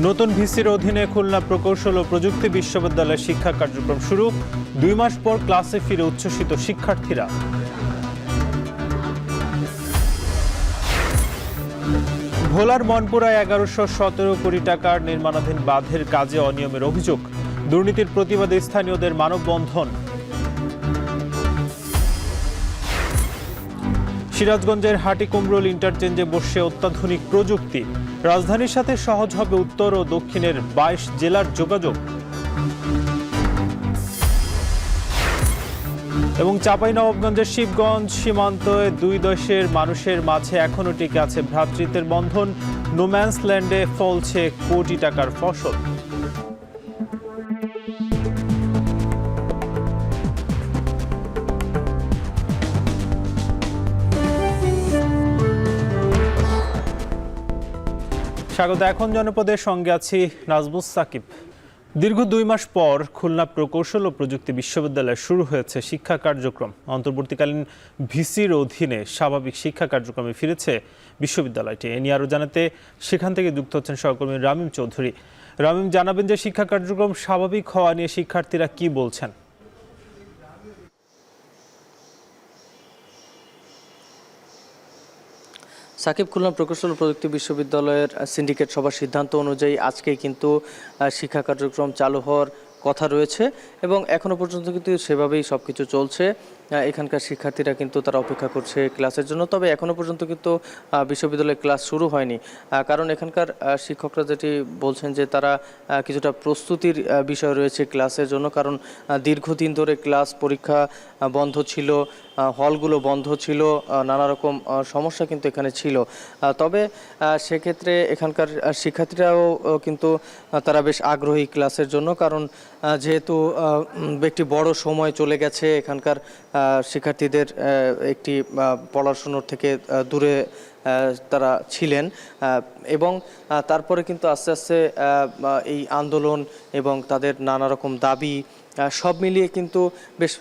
নতুন ভিসির অধীনে খুলনা প্রকৌশল ও প্রযুক্তি বিশ্ববিদ্যালয়ের শিক্ষা কার্যক্রম শুরু। 2 মাস পর ক্লাসে ফিরে উচ্ছ্বসিত শিক্ষার্থীরা। ভোলার মনপুরায় 1117 কোটি টাকার নির্মাণাধীন বাঁধের কাজে অনিয়মের অভিযোগ। দুর্নীতির প্রতিবাদে স্থানীয়দের মানববন্ধন। সিরাজগঞ্জের হাটিকুমরুল ইন্টারচেঞ্জে বসছে অত্যাধুনিক প্রযুক্তি। রাজধানীর সাথে সহজ হবে উত্তর ও দক্ষিণের 22 জেলার যোগাযোগ। এবং চাঁপাইনবাবগঞ্জের শিবগঞ্জ সীমান্তে দুই দেশের মানুষের মাঝে এখনো টিকে আছে ভ্রাতৃত্বের বন্ধন। নোম্যান্স ল্যান্ডে ফলছে কোটি টাকার ফসল। স্বাগত। এখন জনপদের সঙ্গে আছি নাজমুস সাকিব। দীর্ঘ 2 মাস পর খুলনা প্রকৌশল ও প্রযুক্তি বিশ্ববিদ্যালয়ে শুরু হয়েছে শিক্ষা কার্যক্রম। অন্তর্বর্তীকালীন ভিসির অধীনে স্বাভাবিক শিক্ষা কার্যক্রমে ফিরেছে বিশ্ববিদ্যালয়টি। এ নিয়ে আরও জানাতে সেখান থেকে যুক্ত হচ্ছেন সহকর্মী রামিম চৌধুরী। রামিম, জানাবেন যে শিক্ষা কার্যক্রম স্বাভাবিক হওয়া নিয়ে শিক্ষার্থীরা কি বলছেন? সাকিব, খুলনা প্রকৌশল প্রযুক্তি বিশ্ববিদ্যালয়ের সিন্ডিকেট সভার সিদ্ধান্ত অনুযায়ী আজকেই কিন্তু শিক্ষা কার্যক্রম চালু হওয়ার কথা রয়েছে এবং এখনো পর্যন্ত কিন্তু সেভাবেই সবকিছু চলছে। এখানকার শিক্ষার্থীরা কিন্তু তারা অপেক্ষা করছে ক্লাসের জন্য, তবে এখনো পর্যন্ত কিন্তু বিশ্ববিদ্যালয়ে ক্লাস শুরু হয়নি। কারণ এখানকার শিক্ষকরা যেটি বলছেন যে তারা কিছুটা প্রস্তুতির বিষয় রয়েছে ক্লাসের জন্য, কারণ দীর্ঘদিন ধরে ক্লাস পরীক্ষা বন্ধ ছিল, হলগুলো বন্ধ ছিল, নানা রকম সমস্যা কিন্তু এখানে ছিল। তবে সেক্ষেত্রে এখানকার শিক্ষার্থীরাও কিন্তু তারা বেশ আগ্রহী ক্লাসের জন্য, কারণ যেহেতু একটি বড় সময় চলে গেছে এখানকার শিক্ষার্থীদের একটি পড়াশোনার থেকে দূরে তারা ছিলেন এবং তারপরে কিন্তু আস্তে আস্তে এই আন্দোলন এবং তাদের নানা রকম দাবি সব মিলিয়ে কিন্তু বেশ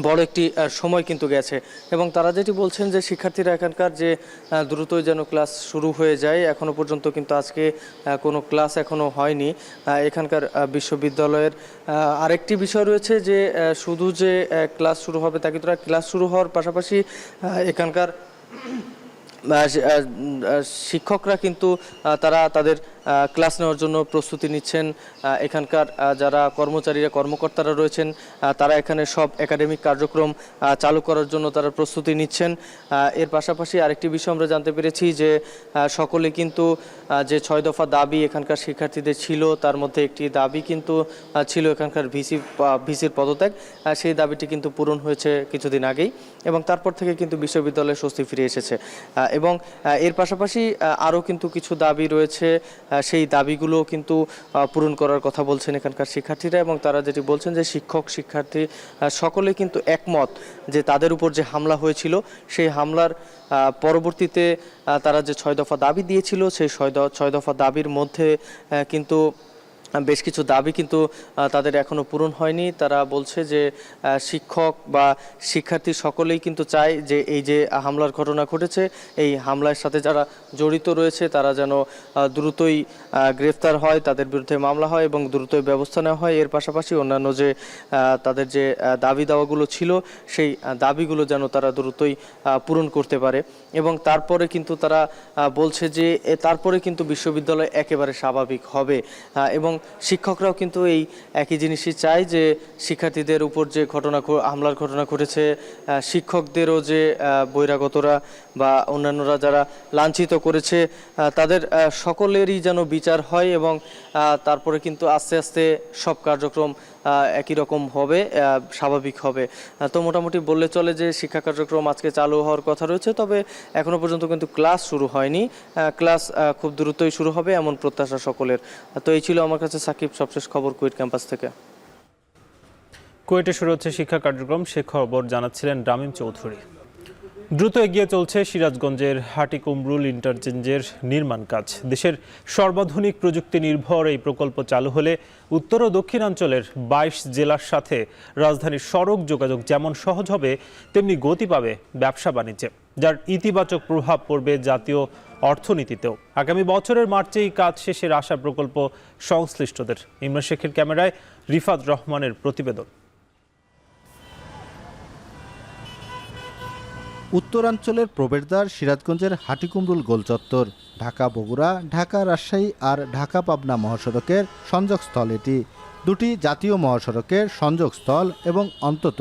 বড় একটি সময় কিন্তু গেছে এবং তারা যেটি বলছেন যে শিক্ষার্থীরা এখানকার যে দ্রুতই যেন ক্লাস শুরু হয়ে যায়। এখনো পর্যন্ত কিন্তু আজকে কোনো ক্লাস এখনো হয়নি এখানকার বিশ্ববিদ্যালয়ের। আরেকটি বিষয় রয়েছে যে শুধু যে ক্লাস শুরু হবে তা কিন্তু ক্লাস শুরু হওয়ার পাশাপাশি এখানকার শিক্ষকরা কিন্তু তারা তাদের ক্লাস নেওয়ার জন্য প্রস্তুতি নিচ্ছেন। এখানকার যারা কর্মকর্তারা রয়েছেন তারা এখানে সব একাডেমিক কার্যক্রম চালু করার জন্য তারা প্রস্তুতি নিচ্ছেন। এর পাশাপাশি আরেকটি বিষয় আমরা জানতে পেরেছি যে সকলে কিন্তু যে 6 দফা দাবি এখানকার শিক্ষার্থীদের ছিল, তার মধ্যে একটি দাবি কিন্তু ছিল এখানকার ভিসির পদত্যাগ। সেই দাবিটি কিন্তু পূরণ হয়েছে কিছুদিন আগেই এবং তারপর থেকে কিন্তু বিশ্ববিদ্যালয়ে স্বস্তি ফিরে এসেছে এবং এর পাশাপাশি আরও কিন্তু কিছু দাবি রয়েছে, সেই দাবিগুলো কিন্তু পূরণ করার কথা বলছেন এখানকার শিক্ষার্থীরা এবং তারা যেটি বলছেন যে শিক্ষার্থী সকলে কিন্তু একমত যে তাদের উপর যে হামলা হয়েছিল সেই হামলার পরবর্তীতে তারা যে 6 দফা দাবি দিয়েছিল সেই 6 দফা দাবির মধ্যে কিন্তু বেশ কিছু দাবি কিন্তু তাদের এখনো পূরণ হয়নি। তারা বলছে যে শিক্ষক বা শিক্ষার্থী সকলেই কিন্তু চায় যে এই যে হামলার ঘটনা ঘটেছে এই হামলার সাথে যারা জড়িত রয়েছে তারা যেন দ্রুতই গ্রেফতার হয়, তাদের বিরুদ্ধে মামলা হয় এবং দ্রুতই ব্যবস্থা নেওয়া হয়। এর পাশাপাশি অন্যান্য যে তাদের যে দাবি দাওয়াগুলো ছিল সেই দাবিগুলো যেন তারা দ্রুতই পূরণ করতে পারে এবং তারপরে কিন্তু তারা বলছে যে তারপরে কিন্তু বিশ্ববিদ্যালয় একেবারে স্বাভাবিক হবে এবং শিক্ষকরাও কিন্তু এই একই জিনিসই চায় যে শিক্ষার্থীদের উপর যে হামলার ঘটনা ঘটেছে, শিক্ষকদেরও যে বহিরাগতরা বা অন্যান্যরা যারা লাঞ্ছিত করেছে তাদের সকলেরই যেন বিচার হয় এবং তারপরে কিন্তু আস্তে আস্তে সব কার্যক্রম একই রকম হবে, স্বাভাবিক হবে। তো মোটামুটি বললে চলে যে শিক্ষা কার্যক্রম আজকে চালু হওয়ার কথা রয়েছে, তবে এখনো পর্যন্ত কিন্তু ক্লাস শুরু হয়নি। ক্লাস খুব দ্রুতই শুরু হবে এমন প্রত্যাশা সকলের। তো এই ছিল আমার কাছে সাকিব সবশেষ খবর কুয়েট ক্যাম্পাস থেকে। কুয়েটে শুরু হচ্ছে শিক্ষা কার্যক্রম, সে খবর জানাচ্ছিলেন রামিম চৌধুরী। দ্রুত এগিয়ে চলছে সিরাজগঞ্জের হাটিকুমরুল ইন্টারচেঞ্জের নির্মাণ কাজ। দেশের সর্বাধুনিক প্রযুক্তি নির্ভর এই প্রকল্প চালু হলে উত্তর ও দক্ষিণাঞ্চলের 22 জেলার সাথে রাজধানীর সড়ক যোগাযোগ যেমন সহজ হবে তেমনি গতি পাবে ব্যবসা বাণিজ্যে, যার ইতিবাচক প্রভাব পড়বে জাতীয় অর্থনীতিতেও। আগামী বছরের মার্চেই কাজ শেষের আশা প্রকল্প সংশ্লিষ্টদের। ইমরান শেখের ক্যামেরায় রিফাত রহমানের প্রতিবেদন। উত্তরাঞ্চলের প্রবেশদ্বার সিরাজগঞ্জের হাটিকুমরুল গোলচত্বর। ঢাকা বগুড়া, ঢাকা রাজশাহী আর ঢাকা পাবনা মহাসড়কের সংযোগস্থল এটি। দুটি জাতীয় মহাসড়কের সংযোগস্থল এবং অন্তত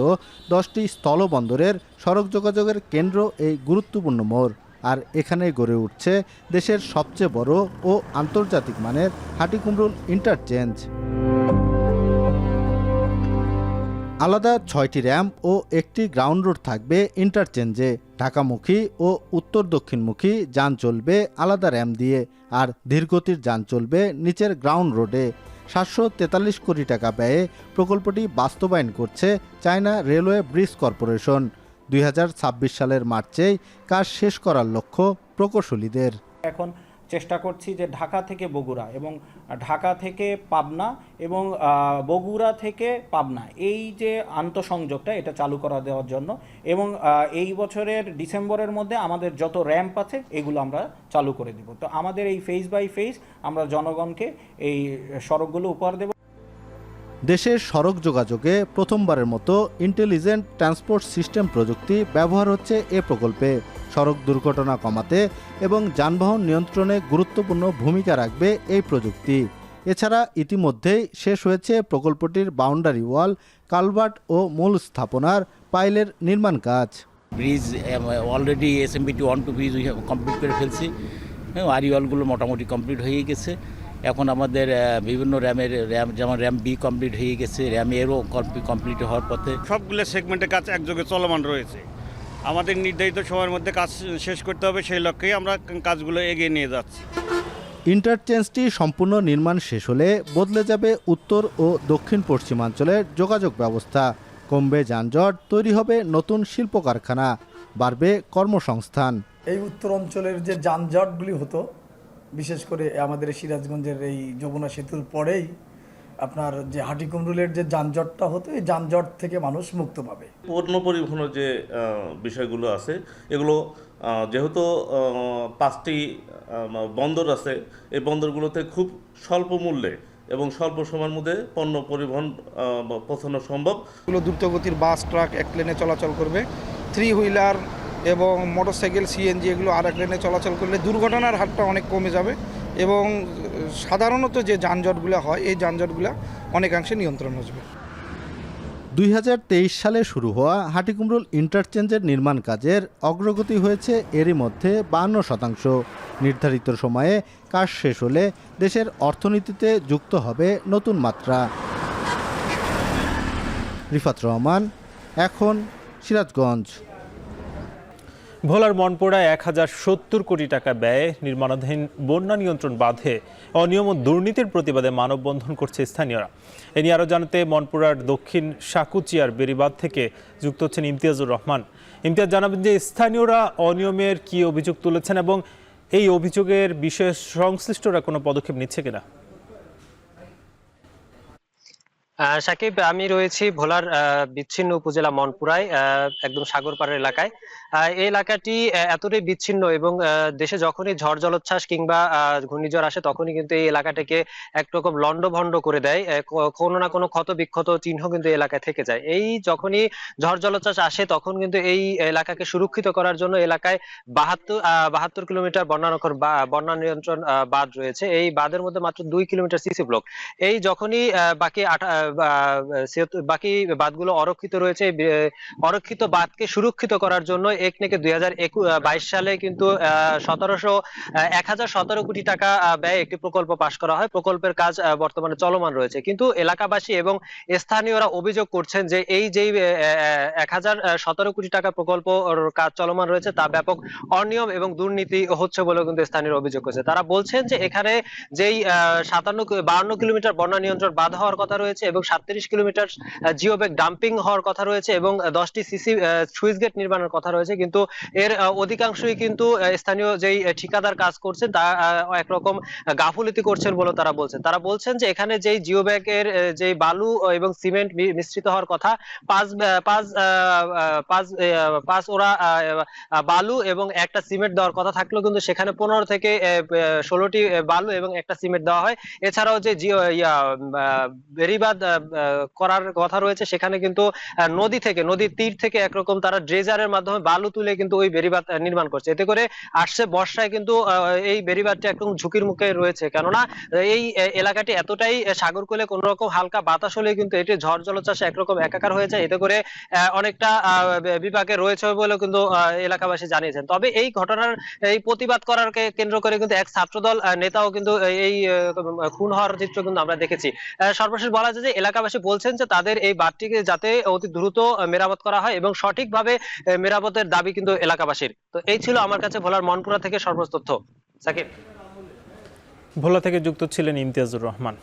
10টি স্থলবন্দরের সড়ক যোগাযোগের কেন্দ্র এই গুরুত্বপূর্ণ মোড়। আর এখানেই গড়ে উঠছে দেশের সবচেয়ে বড় ও আন্তর্জাতিক মানের হাটিকুমরুল ইন্টারচেঞ্জ। আলাদা 6টি র্যাম্প ও একটি গ্রাউন্ড রোড থাকবে ইন্টারচেঞ্জে। ঢাকামুখী ও উত্তর দক্ষিণমুখী যান চলবে আলাদা র্যাম্প দিয়ে, আর ধীরগতির যান চলবে নিচের গ্রাউন্ড রোডে। 743 কোটি টাকা ব্যয়ে প্রকল্পটি বাস্তবায়ন করছে চায়না রেলওয়ে ব্রিজ কর্পোরেশন। 2026 সালের মার্চেই কাজ শেষ করার লক্ষ্য প্রকৌশলীদের। এখন চেষ্টা করছি যে ঢাকা থেকে বগুড়া এবং ঢাকা থেকে পাবনা এবং বগুড়া থেকে পাবনা এই যে আন্তঃসংযোগটা এটা চালু করা দেওয়ার জন্য, এবং এই বছরের ডিসেম্বরের মধ্যে আমাদের যত র্যাম্প আছে এগুলো আমরা চালু করে দেব। তো আমাদের এই ফেজ বাই ফেজ আমরা জনগণকে এই সড়কগুলো উপহার দেব। দেশের সড়ক যোগাযোগে প্রথমবারের মতো ইন্টেলিজেন্ট ট্রান্সপোর্ট সিস্টেম প্রযুক্তি ব্যবহার হচ্ছে এ প্রকল্পে। সড়ক দুর্ঘটনা কমাতে এবং যানবাহন নিয়ন্ত্রণে গুরুত্বপূর্ণ ভূমিকা রাখবে এই প্রযুক্তি। এছাড়া ইতিমধ্যেই শেষ হয়েছে প্রকল্পটির বাউন্ডারি ওয়াল, কালভার্ট ও মূল স্থাপনার পাইলের নির্মাণ কাজ। Bridge already SMBT 1 2 bridge complete করে ফেলছি। আরি ওয়ালগুলো মোটামুটি কমপ্লিট হয়ে গেছে। এখন আমাদের বিভিন্ন র্যাম যেমন র্যাম বি কমপ্লিট হয়ে গেছে, র্যাম এরও কমপ্লিট হওয়ার পথে। সবগুলো সেগমেন্টে কাজ একযোগে চলমান রয়েছে। আমাদের নির্ধারিত সময়ের মধ্যে কাজ শেষ করতে হবে, সেই লক্ষ্যেই আমরা কাজগুলো এগিয়ে নিয়ে যাচ্ছি। ইন্টারচেঞ্জটি সম্পূর্ণ নির্মাণ শেষ হলে বদলে যাবে উত্তর ও দক্ষিণ পশ্চিমাঞ্চলের যোগাযোগ ব্যবস্থা। কমবে যানজট, তৈরি হবে নতুন শিল্প কারখানা, বাড়বে কর্মসংস্থান। এই উত্তর অঞ্চলের যে যানজটগুলি হতো, বিশেষ করে আমাদের সিরাজগঞ্জের এই যমুনা সেতুর পরেই আপনার যে হাটিকুমরুলের যে যানজটটা হতো, এই যানজট থেকে মানুষ মুক্ত পাবে। পণ্য পরিবহনের যে বিষয়গুলো আছে, এগুলো যেহেতু 5টি বন্দর আছে, এই বন্দরগুলোতে খুব স্বল্প মূল্যে এবং স্বল্প সময়ের মধ্যে পণ্য পরিবহন পৌঁছানো সম্ভব। এগুলো দ্রুতগতির বাস, ট্রাক এক লেনে চলাচল করবে। 3 হুইলার এবং মোটরসাইকেল, CNG এগুলো আর এক লেনে চলাচল করলে দুর্ঘটনার হারটা অনেক কমে যাবে এবং সাধারণত যে যানজটগুলো হয় এই যানজটগুলো অনেকাংশে নিয়ন্ত্রণ আসবে। 2023 সালে শুরু হওয়া হাটিকুমরুল ইন্টারচেঞ্জের নির্মাণ কাজের অগ্রগতি হয়েছে এরই মধ্যে 52%। নির্ধারিত সময়ে কাজ শেষ হলে দেশের অর্থনীতিতে যুক্ত হবে নতুন মাত্রা। রিফাত রহমান, এখন সিরাজগঞ্জ। ভোলার মনপুরায় 1070 কোটি টাকা ব্যয়ে নির্মাণাধীন বন্যা নিয়ন্ত্রণ বাঁধে অনিয়ম ও দুর্নীতির প্রতিবাদে মানববন্ধন করছে স্থানীয়রা। এ নিয়ে আরও জানাতে মনপুরার দক্ষিণ সাকুচিয়ার বেড়িবাঁধ থেকে যুক্ত হচ্ছেন ইমতিয়াজুর রহমান। ইমতিয়াজ, জানাবেন যে স্থানীয়রা অনিয়মের কি অভিযোগ তুলেছেন এবং এই অভিযোগের বিষয়ে সংশ্লিষ্টরা কোনো পদক্ষেপ নিচ্ছে কিনা? সাকিব, আমি রয়েছি ভোলার বিচ্ছিন্ন উপজেলা মনপুরায়, একদম সাগরপাড়ের এলাকায়। এই এলাকাটি এতটাই বিচ্ছিন্ন এবং দেশে যখনই ঝড় জলোচ্ছ্বাস কিংবা ঘূর্ণিঝড় আসে তখনই কিন্তু এই এলাকাটাকে একরকম লন্ডভন্ড করে দেয়। কোনো না কোনো ক্ষত বিক্ষত চিহ্ন কিন্তু এই এলাকায় থেকে যায়। এই যখনই ঝড় জলোচ্ছ্বাস আসে তখন কিন্তু এই এলাকাকে সুরক্ষিত করার জন্য এলাকায় 72 কিলোমিটার বন্যা নিয়ন্ত্রণ বাঁধ রয়েছে। এই বাঁধের মধ্যে মাত্র 2 কিলোমিটার সিসি ব্লক। এই যখনই বাকি বাঁধগুলো অরক্ষিত রয়েছে, অরক্ষিত বাঁধকে সুরক্ষিত করার জন্য একনেকে 2022 সালে কিন্তু 1017 কোটি টাকা ব্যয়ে একটি প্রকল্প পাশ করা হয়। প্রকল্পের কাজ বর্তমানে চলমান রয়েছে, কিন্তু এলাকাবাসী এবং স্থানীয়রা অভিযোগ করছেন যে এই যে 1017 কোটি টাকা প্রকল্প কাজ চলমান রয়েছে তা ব্যাপক অনিয়ম এবং দুর্নীতি হচ্ছে বলে কিন্তু স্থানীয়রা অভিযোগ করছে। তারা বলছেন যে এখানে যেই 52 কিলোমিটার বন্যা নিয়ন্ত্রণ বাঁধ হওয়ার কথা রয়েছে এবং 37 কিলোমিটার জিওব্যাগ ডাম্পিং হওয়ার কথা রয়েছে এবং 10টি সিসি সুইচ গেট নির্মাণের কথা রয়েছে, হয়েছে, কিন্তু এর অধিকাংশই কিন্তু স্থানীয় যেই ঠিকাদার কাজ করছেন তা একরকম গাফুলতি করছেন বলে তারা বলছেন। তারা বলছেন যে এখানে যেই জিও ব্যাগের যে বালু এবং সিমেন্ট মিশ্রিত হওয়ার কথা, পাঁচ পাঁচ পাঁচ পাঁচ ওরা বালু এবং একটা সিমেন্ট দেওয়ার কথা থাকলেও কিন্তু সেখানে 15 থেকে 16টি বালু এবং একটা সিমেন্ট দেওয়া হয়। এছাড়াও যে বেড়িবাঁধ করার কথা রয়েছে, সেখানে কিন্তু নদীর তীর থেকে একরকম তারা ড্রেজারের মাধ্যমে বালু তুলে কিন্তু ওই বেড়িবাঁধ নির্মাণ করছে। এতে করে আসছে বর্ষায় কিন্তু এই বেড়িবাঁধটা একদম ঝুঁকির মুখে রয়েছে, কেননা এই এলাকাটি এতটাই সাগরকূলে কোন রকম হালকা বাতাস হলে কিন্তু এটি ঝড় জলোচ্ছ্বাসে একরকম একাকার হয়ে যায়। এতে করে অনেকটা বিপাকে রয়েছে বলে কিন্তু এলাকাবাসী জানিয়েছেন। তবে এই ঘটনার এই প্রতিবাদ করার কেন্দ্র করে কিন্তু এক ছাত্রদল নেতাও কিন্তু এই খুন হওয়ার চিত্র কিন্তু আমরা দেখেছি। সর্বশেষ বলা যায় যে এলাকাবাসী বলছেন যে তাদের এই বাঁধটিকে যাতে অতি দ্রুত মেরামত করা হয় এবং সঠিকভাবে মেরামতের দাবি কিন্তু এলাকাবাসীর। তো এই ছিল আমার কাছে ভোলার মনপুরা থেকে সর্বোচ্চ তথ্য। সাকিব। ভোলা থেকে যুক্ত ছিলেন ইমতিয়াজুর রহমান।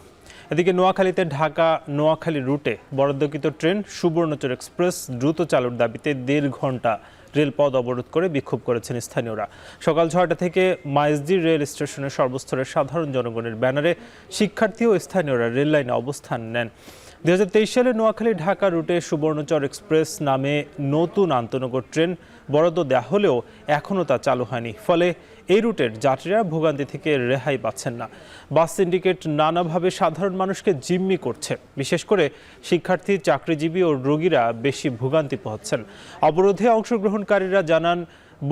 এদিকে নোয়াখালীতে ঢাকা নোয়াখালী রুটে বরাদ্দকৃত ট্রেন সুবর্ণচর এক্সপ্রেস দ্রুত চালুর দাবিতে 1.5 ঘন্টা রেলপথ অবরোধ করে বিক্ষোভ করেছেন স্থানীয়রা। সকাল 6টা থেকে মাইজদি রেল স্টেশনের সর্বস্তরের সাধারণ জনগণের ব্যানারে শিক্ষার্থী ও স্থানীয়রা রেল লাইনে অবস্থান নেন। 2023 সালে নোয়াখালী ঢাকা রুটে সুবর্ণচর এক্সপ্রেস নামে নতুন আন্তনগর ট্রেন বরাদ্দ দেওয়া হলেও এখনও তা চালু হয়নি। ফলে এই রুটের যাত্রীরা ভোগান্তি থেকে রেহাই পাচ্ছেন না। বাস সিন্ডিকেট নানাভাবে সাধারণ মানুষকে জিম্মি করছে। বিশেষ করে শিক্ষার্থী, চাকরিজীবী ও রোগীরা বেশি ভোগান্তি পোহাচ্ছেন। অবরোধে অংশগ্রহণকারীরা জানান,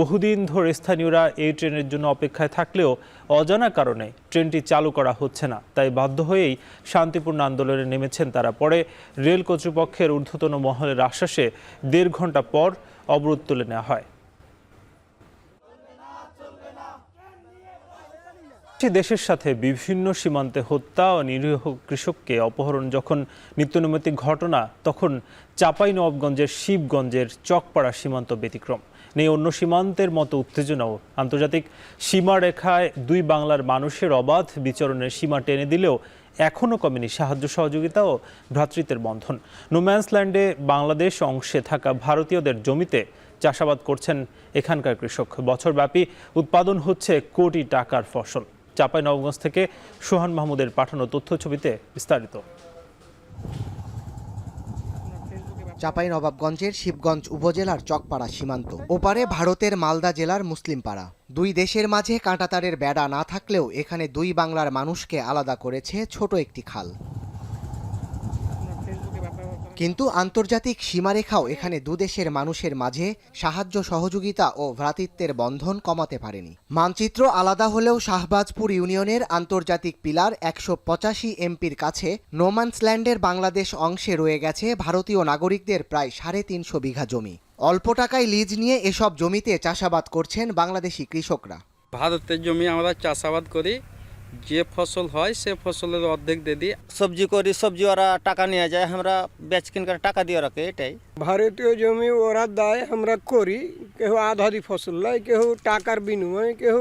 বহুদিন ধরে স্থানীয়রা এই ট্রেনের জন্য অপেক্ষায় থাকলেও অজানা কারণে ট্রেনটি চালু করা হচ্ছে না। তাই বাধ্য হয়েই শান্তিপূর্ণ আন্দোলনে নেমেছেন তারা। পরে রেল কর্তৃপক্ষের ঊর্ধ্বতন মহলের আশ্বাসে 1.5 ঘন্টা পর অবরোধ তুলে নেওয়া হয়। দেশের সাথে বিভিন্ন সীমান্তে হত্যা ও নিরীহ কৃষককে অপহরণ যখন নিত্যনৈমিত্তিক ঘটনা, তখন চাঁপাইনবাবগঞ্জের শিবগঞ্জের চকপাড়া সীমান্ত ব্যতিক্রম। নেই অন্য সীমান্তের মতো উত্তেজনাও। আন্তর্জাতিক সীমারেখায় দুই বাংলার মানুষের অবাধ বিচরণের সীমা টেনে দিলেও এখনও কমেনি সাহায্য সহযোগিতা ও ভ্রাতৃত্বের বন্ধন। নোম্যান্সল্যান্ডে বাংলাদেশ অংশে থাকা ভারতীয়দের জমিতে চাষাবাদ করছেন এখানকার কৃষক। বছরব্যাপী উৎপাদন হচ্ছে কোটি টাকার ফসল। চাঁপাইনবাবগঞ্জ থেকে সোহান মাহমুদের পাঠানো তথ্যছবিতে বিস্তারিত। চাঁপাইনবাবগঞ্জের শিবগঞ্জ উপজেলার চকপাড়া সীমান্ত, ওপারে ভারতের মালদা জেলার মুসলিমপাড়া। দুই দেশের মাঝে কাঁটাতারের বেড়া না থাকলেও এখানে দুই বাংলার মানুষকে আলাদা করেছে ছোট একটি খাল। কিন্তু আন্তর্জাতিক সীমারেখাও এখানে দুদেশের মানুষের মাঝে সাহায্য সহযোগিতা ও ভ্রাতৃত্বের বন্ধন কমাতে পারেনি। মানচিত্র আলাদা হলেও শাহবাজপুর ইউনিয়নের আন্তর্জাতিক পিলার 185 এমপির কাছে নোম্যান্সল্যান্ডের বাংলাদেশ অংশে রয়ে গেছে ভারতীয় নাগরিকদের প্রায় 350 বিঘা জমি। অল্প টাকায় লিজ নিয়ে এসব জমিতে চাষাবাদ করছেন বাংলাদেশি কৃষকরা। ভারতের জমি আমরা চাষাবাদ করি, যে ফসল হয় সে ফসলের অর্ধেক দিয়ে দিই। সবজি করি, সবজি ওরা টাকা নিয়ে যায়, আমরা বেচ কিনকার টাকা দিয়ে রাখে। এটাই ভারতীয় জমি ওরা দেয়, আমরা করি। কেউ আধারি ফসল লয়, কেউ টাকার বিনিময়ে, কেউ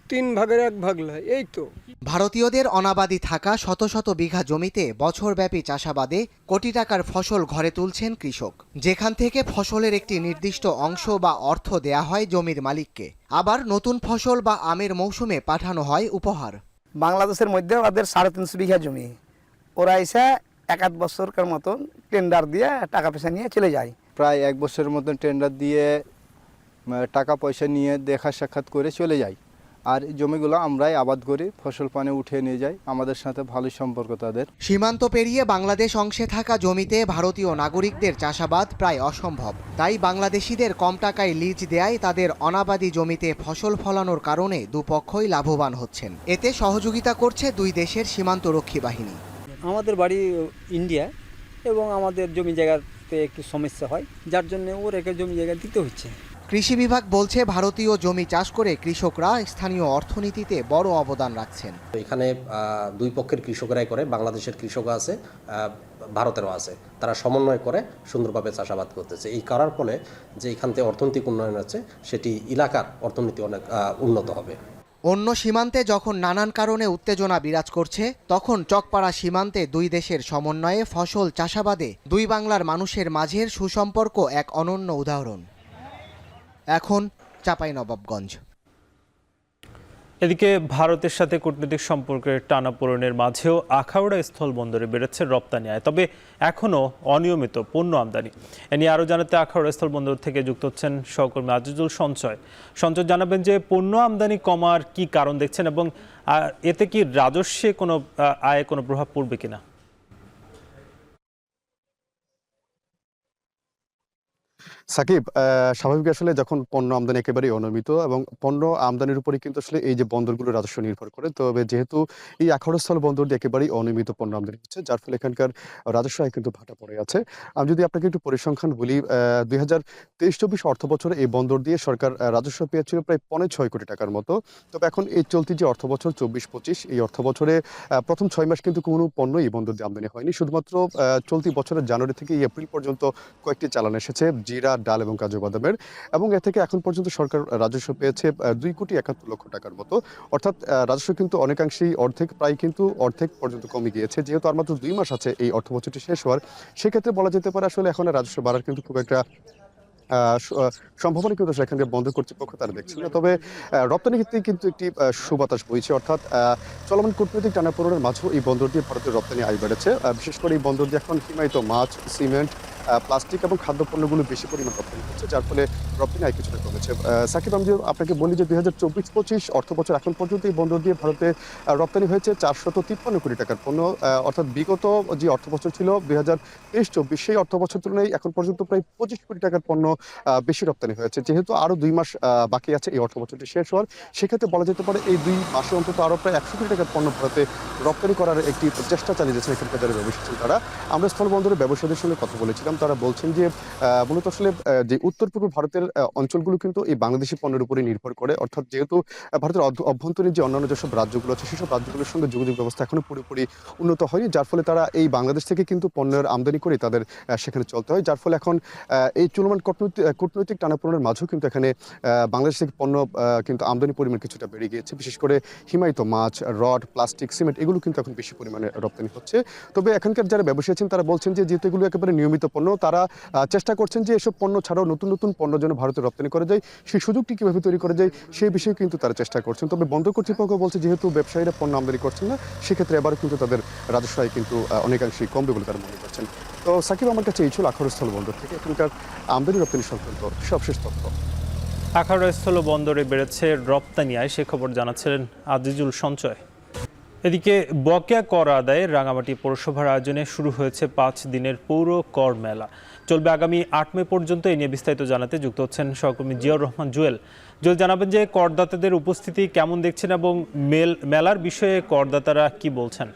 3 ভাগের 1 ভাগ লয়। এই তো ভারতীয়দের অনাবাদি থাকা শত শত বিঘা জমিতে বছরব্যাপী চাষাবাদে কোটি টাকার ফসল ঘরে তুলছেন কৃষক, যেখান থেকে ফসলের একটি নির্দিষ্ট অংশ বা অর্থ দেয়া হয় জমির মালিককে। আবার নতুন ফসল বা আমের মৌসুমে পাঠানো হয় উপহার। বাংলাদেশের মধ্যে ওদের 350 বিঘা জমি, ওরা এসে 1-8 বছরকার মতন টেন্ডার দিয়ে টাকা পয়সা নিয়ে চলে যায়। প্রায় 1 বছরের মতন টেন্ডার দিয়ে টাকা পয়সা নিয়ে দেখা সাক্ষাৎ করে চলে যায়। আর জমিগুলো আমরাই আবাদ করি, ফসল পানি উঠিয়ে নিয়ে যাই। আমাদের সাথে ভালো সম্পর্ক তাদের। সীমান্ত পেরিয়ে বাংলাদেশ অংশে থাকা জমিতে ভারতীয় নাগরিকদের চাষাবাদ প্রায় অসম্ভব। তাই বাংলাদেশিদের কম টাকায় লিজ দেয়ায় তাদের অনাবাদি জমিতে ফসল ফলানোর কারণে দুপক্ষই লাভবান হচ্ছেন। এতে সহযোগিতা করছে দুই দেশের সীমান্তরক্ষী বাহিনী। আমাদের বাড়ি ইন্ডিয়া এবং আমাদের জমি জায়গাতে একটু সমস্যা হয়, যার জন্য ওর একটা জমি জায়গা দিতে হচ্ছে। কৃষি বিভাগ বলছে ভারতীয় জমি চাষ করে কৃষকরা স্থানীয় অর্থনীতিতে বড় অবদান রাখছেন। এখানে দুই পক্ষের কৃষকরাই করে, বাংলাদেশের কৃষকও আছে, ভারতেরও আছে। তারা সমন্বয় করে সুন্দরভাবে চাষাবাদ করতেছে। এই করার ফলে যে এখান থেকে অর্থনৈতিক উন্নয়ন হচ্ছে, সেটি এলাকার অর্থনীতি অনেক উন্নত হবে। অন্য সীমান্তে যখন নানান কারণে উত্তেজনা বিরাজ করছে, তখন চকপাড়া সীমান্তে দুই দেশের সমন্বয়ে ফসল চাষাবাদে দুই বাংলার মানুষের মাঝের সুসম্পর্ক এক অনন্য উদাহরণ। এখন চাঁপাইনবাবগঞ্জ। এদিকে ভারতের সাথে কূটনৈতিক সম্পর্কের টানাপোড়েনের মাঝেও আখাউড়া স্থলবন্দরে বেড়েছে রপ্তানি আয়, তবে এখনও অনিয়মিত পণ্য আমদানি। এ নিয়ে আরও জানাতে আখাউড়া স্থলবন্দর থেকে যুক্ত হচ্ছেন সহকর্মী আজিজুল সঞ্চয়। সঞ্চয়, জানাবেন যে পণ্য আমদানি কমার কি কারণ দেখছেন এবং এতে কি রাজস্বে কোনো আয়ে কোনো প্রভাব পড়বে কিনা? সাকিব, স্বাভাবিক আসলে যখন পণ্য আমদানি একেবারেই অনিয়মিত এবং পণ্য আমদানির উপরে কিন্তু আসলে এই যে বন্দরগুলো রাজস্ব নির্ভর করে, তবে যেহেতু এই আখাউড়া স্থল বন্দর দিয়ে একেবারেই অনিয়মিত পণ্য আমদানি হচ্ছে, যার ফলে এখানকার রাজস্ব আয় কিন্তু ভাটা পড়ে আছে। আমি যদি আপনাকে একটু পরিসংখ্যান বলি, 2023-24 অর্থ বছরে এই বন্দর দিয়ে সরকার রাজস্ব পেয়েছিল প্রায় 6.5 কোটি টাকার মতো। তবে এখন এই চলতি যে অর্থ বছর 24-25, এই অর্থ বছরে প্রথম 6 মাস কিন্তু কোনো পণ্য এই বন্দর দিয়ে আমদানি হয়নি। শুধুমাত্র চলতি বছরের জানুয়ারি থেকে এপ্রিল পর্যন্ত কয়েকটি চালান এসেছে জিরা, ডাল এবং কাজু বাদামের, এবং এ থেকে এখন পর্যন্ত সরকার রাজস্ব পেয়েছে 2,71,00,000 টাকার মতো। অর্থাৎ রাজস্ব কিন্তু অনেকাংশেই অর্ধেক পর্যন্ত কমে গিয়েছে। যেহেতু আর মাত্র 2 মাস আছে এই অর্থ বছরটি শেষ হওয়ার, সেক্ষেত্রে বলা যেতে পারে আসলে এখন রাজস্ব বাড়ার কিন্তু খুব একটা সম্ভাবনা কিন্তু সেখানকার বন্দর কর্তৃপক্ষ তারা দেখছিল না। তবে রপ্তানি ক্ষেত্রে কিন্তু একটি সুবাতাস বইছে, অর্থাৎ চলমান কূটনৈতিক টানাপোড়েনের মাঝেও এই বন্দর দিয়ে ভারতের রপ্তানি আয় বেড়েছে। বিশেষ করে এই বন্দর দিয়ে এখন হিমায়িত মাছ, সিমেন্ট, প্লাস্টিক এবং খাদ্যপণ্যগুলো বেশি পরিমাণ রপ্তানি হচ্ছে, যার ফলে রপ্তানি আয় কিছুটা কমেছে। সাকিব, আমি আপনাকে বলি যে 2024-25 অর্থ বছর এখন পর্যন্ত এই বন্দর দিয়ে ভারতে রপ্তানি হয়েছে 453 কোটি টাকার পণ্য। অর্থাৎ বিগত যে অর্থ বছর ছিল 2023-24, সেই অর্থ বছর তুলনায় এখন পর্যন্ত প্রায় 25 কোটি টাকার পণ্য বেশি রপ্তানি হয়েছে। যেহেতু আরও 2 মাস বাকি আছে এই অর্থ বছরটি শেষ হওয়ার, সেক্ষেত্রে বলা যেতে পারে এই 2 মাসে অন্তত আরও প্রায় 100 কোটি টাকার পণ্য ভারতে রপ্তানি করার একটি চেষ্টা চালিয়ে যাচ্ছেন এখানকার যারা ব্যবসায়ী ছিলেন তারা। আমরা স্থলবন্দরের ব্যবসায়ীদের সঙ্গে কথা বলেছিলাম, তারা বলছেন যে মূলত আসলে যে উত্তর পূর্ব ভারতের অঞ্চলগুলো কিন্তু এই বাংলাদেশি পণ্যের উপরে নির্ভর করে। অর্থাৎ যেহেতু ভারতের অভ্যন্তরীণ যে অন্যান্য যেসব রাজ্যগুলো আছে, সেসব রাজ্যগুলোর সঙ্গে যোগাযোগ ব্যবস্থা এখনো পুরোপুরি উন্নত হয়নি, যার ফলে তারা এই বাংলাদেশ থেকে কিন্তু পণ্যের আমদানি করে তাদের সেখানে চলতে হয়। যার ফলে এখন এই চলমান কূটনৈতিক টানাপোড়েনের মাঝেও কিন্তু এখানে বাংলাদেশ থেকে পণ্য কিন্তু আমদানি পরিমাণ কিছুটা বেড়ে গিয়েছে। বিশেষ করে হিমায়িত মাছ, রড, প্লাস্টিক, সিমেন্ট এগুলো কিন্তু এখন বেশি পরিমাণে রপ্তানি হচ্ছে। তবে এখানকার যারা ব্যবসায়ী আছেন তারা বলছেন যে যেহেতু এগুলো একেবারে নিয়মিত পণ্য, তারা চেষ্টা করছেন যে এসব পণ্য ছাড়াও নতুন নতুন পণ্য যেন ভারতে রপ্তানি করা যায়, সেই সুযোগটি কীভাবে তৈরি করা যায় সেই বিষয়ে কিন্তু তারা চেষ্টা করছেন। তবে বন্দর কর্তৃপক্ষ বলছে যেহেতু ব্যবসায়ীরা পণ্য আমদানি করছেন না, সেক্ষেত্রে এবারও কিন্তু তাদের রাজস্ব আয় কিন্তু অনেকাংশেই কমবে বলে তারা মনে করছেন। তো সাকিব, আমার কাছে এই ছিল আখাউড়া স্থল বন্দর থেকে এখানকার আমদানি রপ্তানি সংক্রান্ত সবশেষ তথ্য। আখাউড়া স্থল বন্দরে বেড়েছে রপ্তানি আয়, সে খবর জানাচ্ছিলেন আজিজুল সঞ্চয়। এদিকে বকেয়া কর আদায়ে রাঙামাটি পৌরসভার আয়োজনে শুরু হয়েছে 5 দিনের পৌর কর মেলা। চলবে আগামী 8 মে পর্যন্ত। এই নিয়ে বিস্তারিত জানাতে যুক্ত হচ্ছেন সহকর্মী জিয়াউর রহমান জুয়েল। জুয়েল, জানাবেন যে করদাতাদের উপস্থিতি কেমন দেখছেন এবং মেলার বিষয়ে করদাতারা কি বলছেন?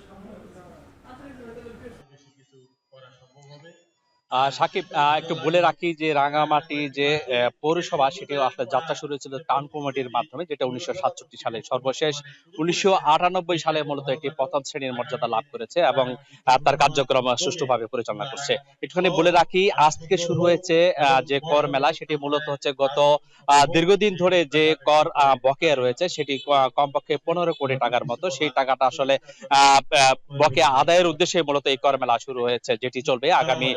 সাকিব, একটু বলে রাখি যে রাঙামাটি যে পৌরসভা সেটি আসলে যাত্রা শুরু হয়েছিল টাউন কমিটির মাধ্যমে, যেটা 1967 সালে, সর্বশেষ 1998 সালে মূলত এটি প্রথম শ্রেণীর মর্যাদা লাভ করেছে এবং তার কার্যক্রম সুষ্ঠুভাবে পরিচালনা করছে। একটুখানি বলে রাখি, আজ থেকে শুরু হয়েছে যে কর মেলা, সেটি মূলত হচ্ছে গত দীর্ঘদিন ধরে যে কর বকেয়া রয়েছে সেটি কমপক্ষে 15 কোটি টাকার মতো, সেই টাকাটা আসলে বকেয়া আদায়ের উদ্দেশ্যে মূলত এই কর মেলা শুরু হয়েছে, যেটি চলবে আগামী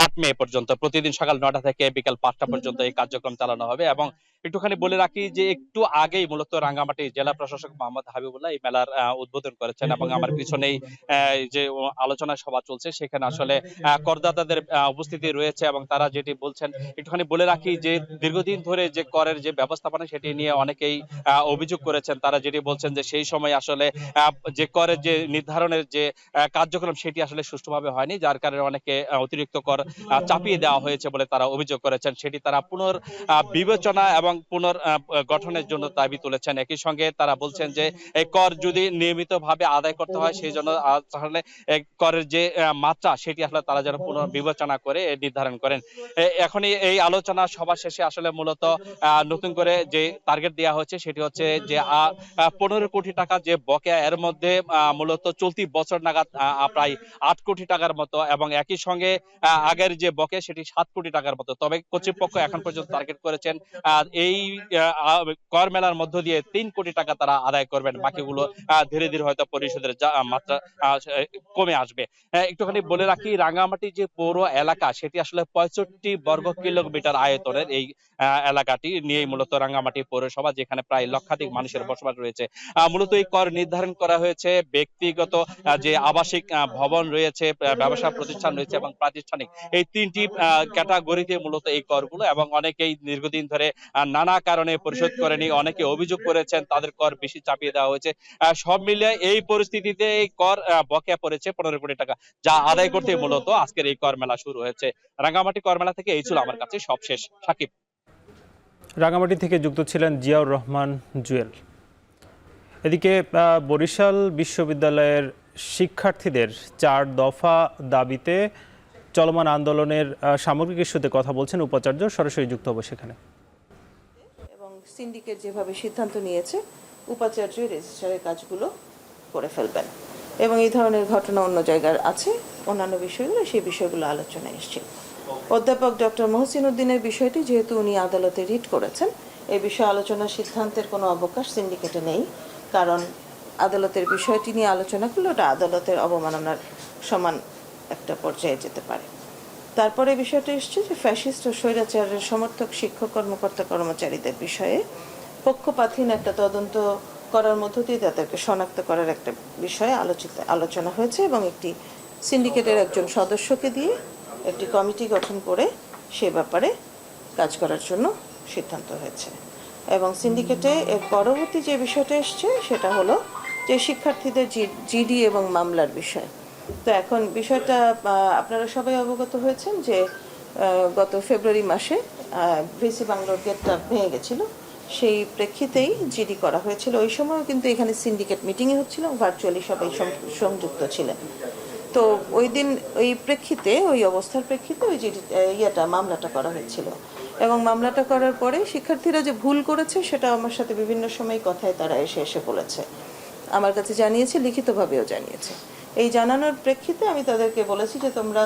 8 মে পর্যন্ত। প্রতিদিন সকাল 9টা থেকে বিকাল 5টা পর্যন্ত এই কার্যক্রম চালানো হবে। এবং একটুখানি বলে রাখি যে একটু আগেই মূলত রাঙ্গামাটি জেলা প্রশাসক মোহাম্মদ হাবিবুল্লাহ এই মেলার উদ্বোধন করেছেন এবং আমার পিছনেই যে আলোচনা সভা চলছে সেখানে আসলে করদাতাদের উপস্থিতি রয়েছে এবং তারা যেটি বলছেন, একটুখানি বলে রাখি যে দীর্ঘদিন ধরে যে করের যে ব্যবস্থাপনা সেটি নিয়ে অনেকেই অভিযোগ করেছেন। তারা যেটি বলছেন যে সেই সময় আসলে যে করের যে নির্ধারণের যে কার্যক্রম সেটি আসলে সুষ্ঠুভাবে হয়নি, যার কারণে অনেকে অতিরিক্ত কর চাপিয়ে দেওয়া হয়েছে বলে তারা অভিযোগ করেছেন। সেটি তারা পুনর্বিবেচনা এবং পুনর্গঠনের জন্য দাবি তুলেছেন। একই সঙ্গে তারা বলছেন যে এই কর যদি নিয়মিতভাবে আদায় করতে হয়, সেই জন্য তাহলে করের যে মাত্রা সেটি আসলে তারা যেন পুনর্বিবেচনা করে নির্ধারণ করেন। এখনই এই আলোচনা সভা শেষে আসলে মূলত নতুন করে যে টার্গেট দেওয়া হচ্ছে সেটি হচ্ছে যে 15 কোটি টাকা যে বকেয়া, এর মধ্যে মূলত চলতি বছর নাগাদ প্রায় 8 কোটি টাকার মতো এবং একই সঙ্গে আগের যে বকে সেটি 7 কোটি টাকার মতো। তবে কর্তৃপক্ষ এখন পর্যন্ত টার্গেট করেছেন এই কর মেলার মধ্য দিয়ে 3 কোটি টাকা তারা আদায় করবেন। বাকিগুলো ধীরে ধীরে হয়তো পরিশোধের মাত্রা কমে আসবে। একটুখানি বলে রাখি, রাঙ্গামাটি যে পৌর এলাকা সেটি আসলে 65 বর্গ কিলোমিটার আয়তনের এই এলাকাটি নিয়েই মূলত রাঙ্গামাটি পৌরসভা, যেখানে প্রায় লক্ষাধিক মানুষের বসবাস রয়েছে। মূলত এই কর নির্ধারণ করা হয়েছে ব্যক্তিগত যে আবাসিক ভবন রয়েছে, ব্যবসা প্রতিষ্ঠান রয়েছে এবং প্রাতিষ্ঠানিক, এই 3টি ক্যাটাগরিতে মূলত এই করগুলো, এবং অনেকেই দীর্ঘদিন ধরে নানা কারণে পরিশোধ করেনি, অনেকে অভিযোগ করেছেন তাদের কর বেশি চাপিয়ে দেওয়া হয়েছে। সব মিলিয়ে এই পরিস্থিতিতে এই কর বকেয়া পড়েছে 15 কোটি টাকা, যা আদায় করতে মূলত আজকের এই কর মেলা শুরু হয়েছে। রাঙ্গামাটি কর মেলা থেকে এই ছিল আমার কাছে সবশেষ। সাকিব। রাঙ্গামাটি থেকে যুক্ত ছিলেন জিয়াউর রহমান জুয়েল। এদিকে বরিশাল বিশ্ববিদ্যালয়ের শিক্ষার্থীদের 4 দফা দাবিতে চলমান আন্দোলনের সামগ্রিক ইস্যুতে কথা বলছেন উপাচার্য, সরাসরি যুক্ত হবো সেখানে। এবং সিন্ডিকেট যেভাবে সিদ্ধান্ত নিয়েছে, উপাচার্য রেজিস্ট্রারের কাজগুলো করে ফেলবেন, এবং এই ধরনের ঘটনা অন্য জায়গার আছে, অন্যান্য বিষয়গুলো, সেই বিষয়গুলো আলোচনায় এসছে। অধ্যাপক ডক্টর মহসিন উদ্দিনের বিষয়টি যেহেতু উনি আদালতে রিট করেছেন, এই বিষয়ে আলোচনার সিদ্ধান্তের কোনো অবকাশ সিন্ডিকেটে নেই, কারণ আদালতের বিষয়টি নিয়ে আলোচনা করলে ওটা আদালতের অবমাননার সমান একটা পর্যায়ে যেতে পারে। তারপরে বিষয়টা এসছে যে ফ্যাসিস্ট ও স্বৈরাচারের সমর্থক শিক্ষক কর্মকর্তা কর্মচারীদের বিষয়ে পক্ষপাতহীন একটা তদন্ত করার মধ্য দিয়ে তাদেরকে শনাক্ত করার একটা বিষয়ে আলোচনা হয়েছে, এবং একটি সিন্ডিকেটের একজন সদস্যকে দিয়ে একটি কমিটি গঠন করে সে ব্যাপারে কাজ করার জন্য সিদ্ধান্ত হয়েছে। এবং সিন্ডিকেটে এর পরবর্তী যে বিষয়টা এসছে সেটা হলো যে শিক্ষার্থীদের জিডি এবং মামলার বিষয়। তো এখন বিষয়টা আপনারা সবাই অবগত হয়েছেন যে গত ফেব্রুয়ারি মাসে ভিসি বাংলোর গেটটা ভেঙে গেছিল, সেই প্রেক্ষিতেই জিডি করা হয়েছিল। ওই সময়ও কিন্তু এখানে সিন্ডিকেট মিটিংই হচ্ছিল, ভার্চুয়ালি সবাই সংযুক্ত ছিলেন। তো ওই দিন ওই প্রেক্ষিতে, ওই অবস্থার প্রেক্ষিতে ওই মামলাটা করা হয়েছিল, এবং মামলাটা করার পরে শিক্ষার্থীরা যে ভুল করেছে সেটা আমার সাথে বিভিন্ন সময় কথায় তারা এসে বলেছে, আমার কাছে জানিয়েছে, লিখিতভাবেও জানিয়েছে। এই জানানোর প্রেক্ষিতে আমি তাদেরকে বলেছি যে তোমরা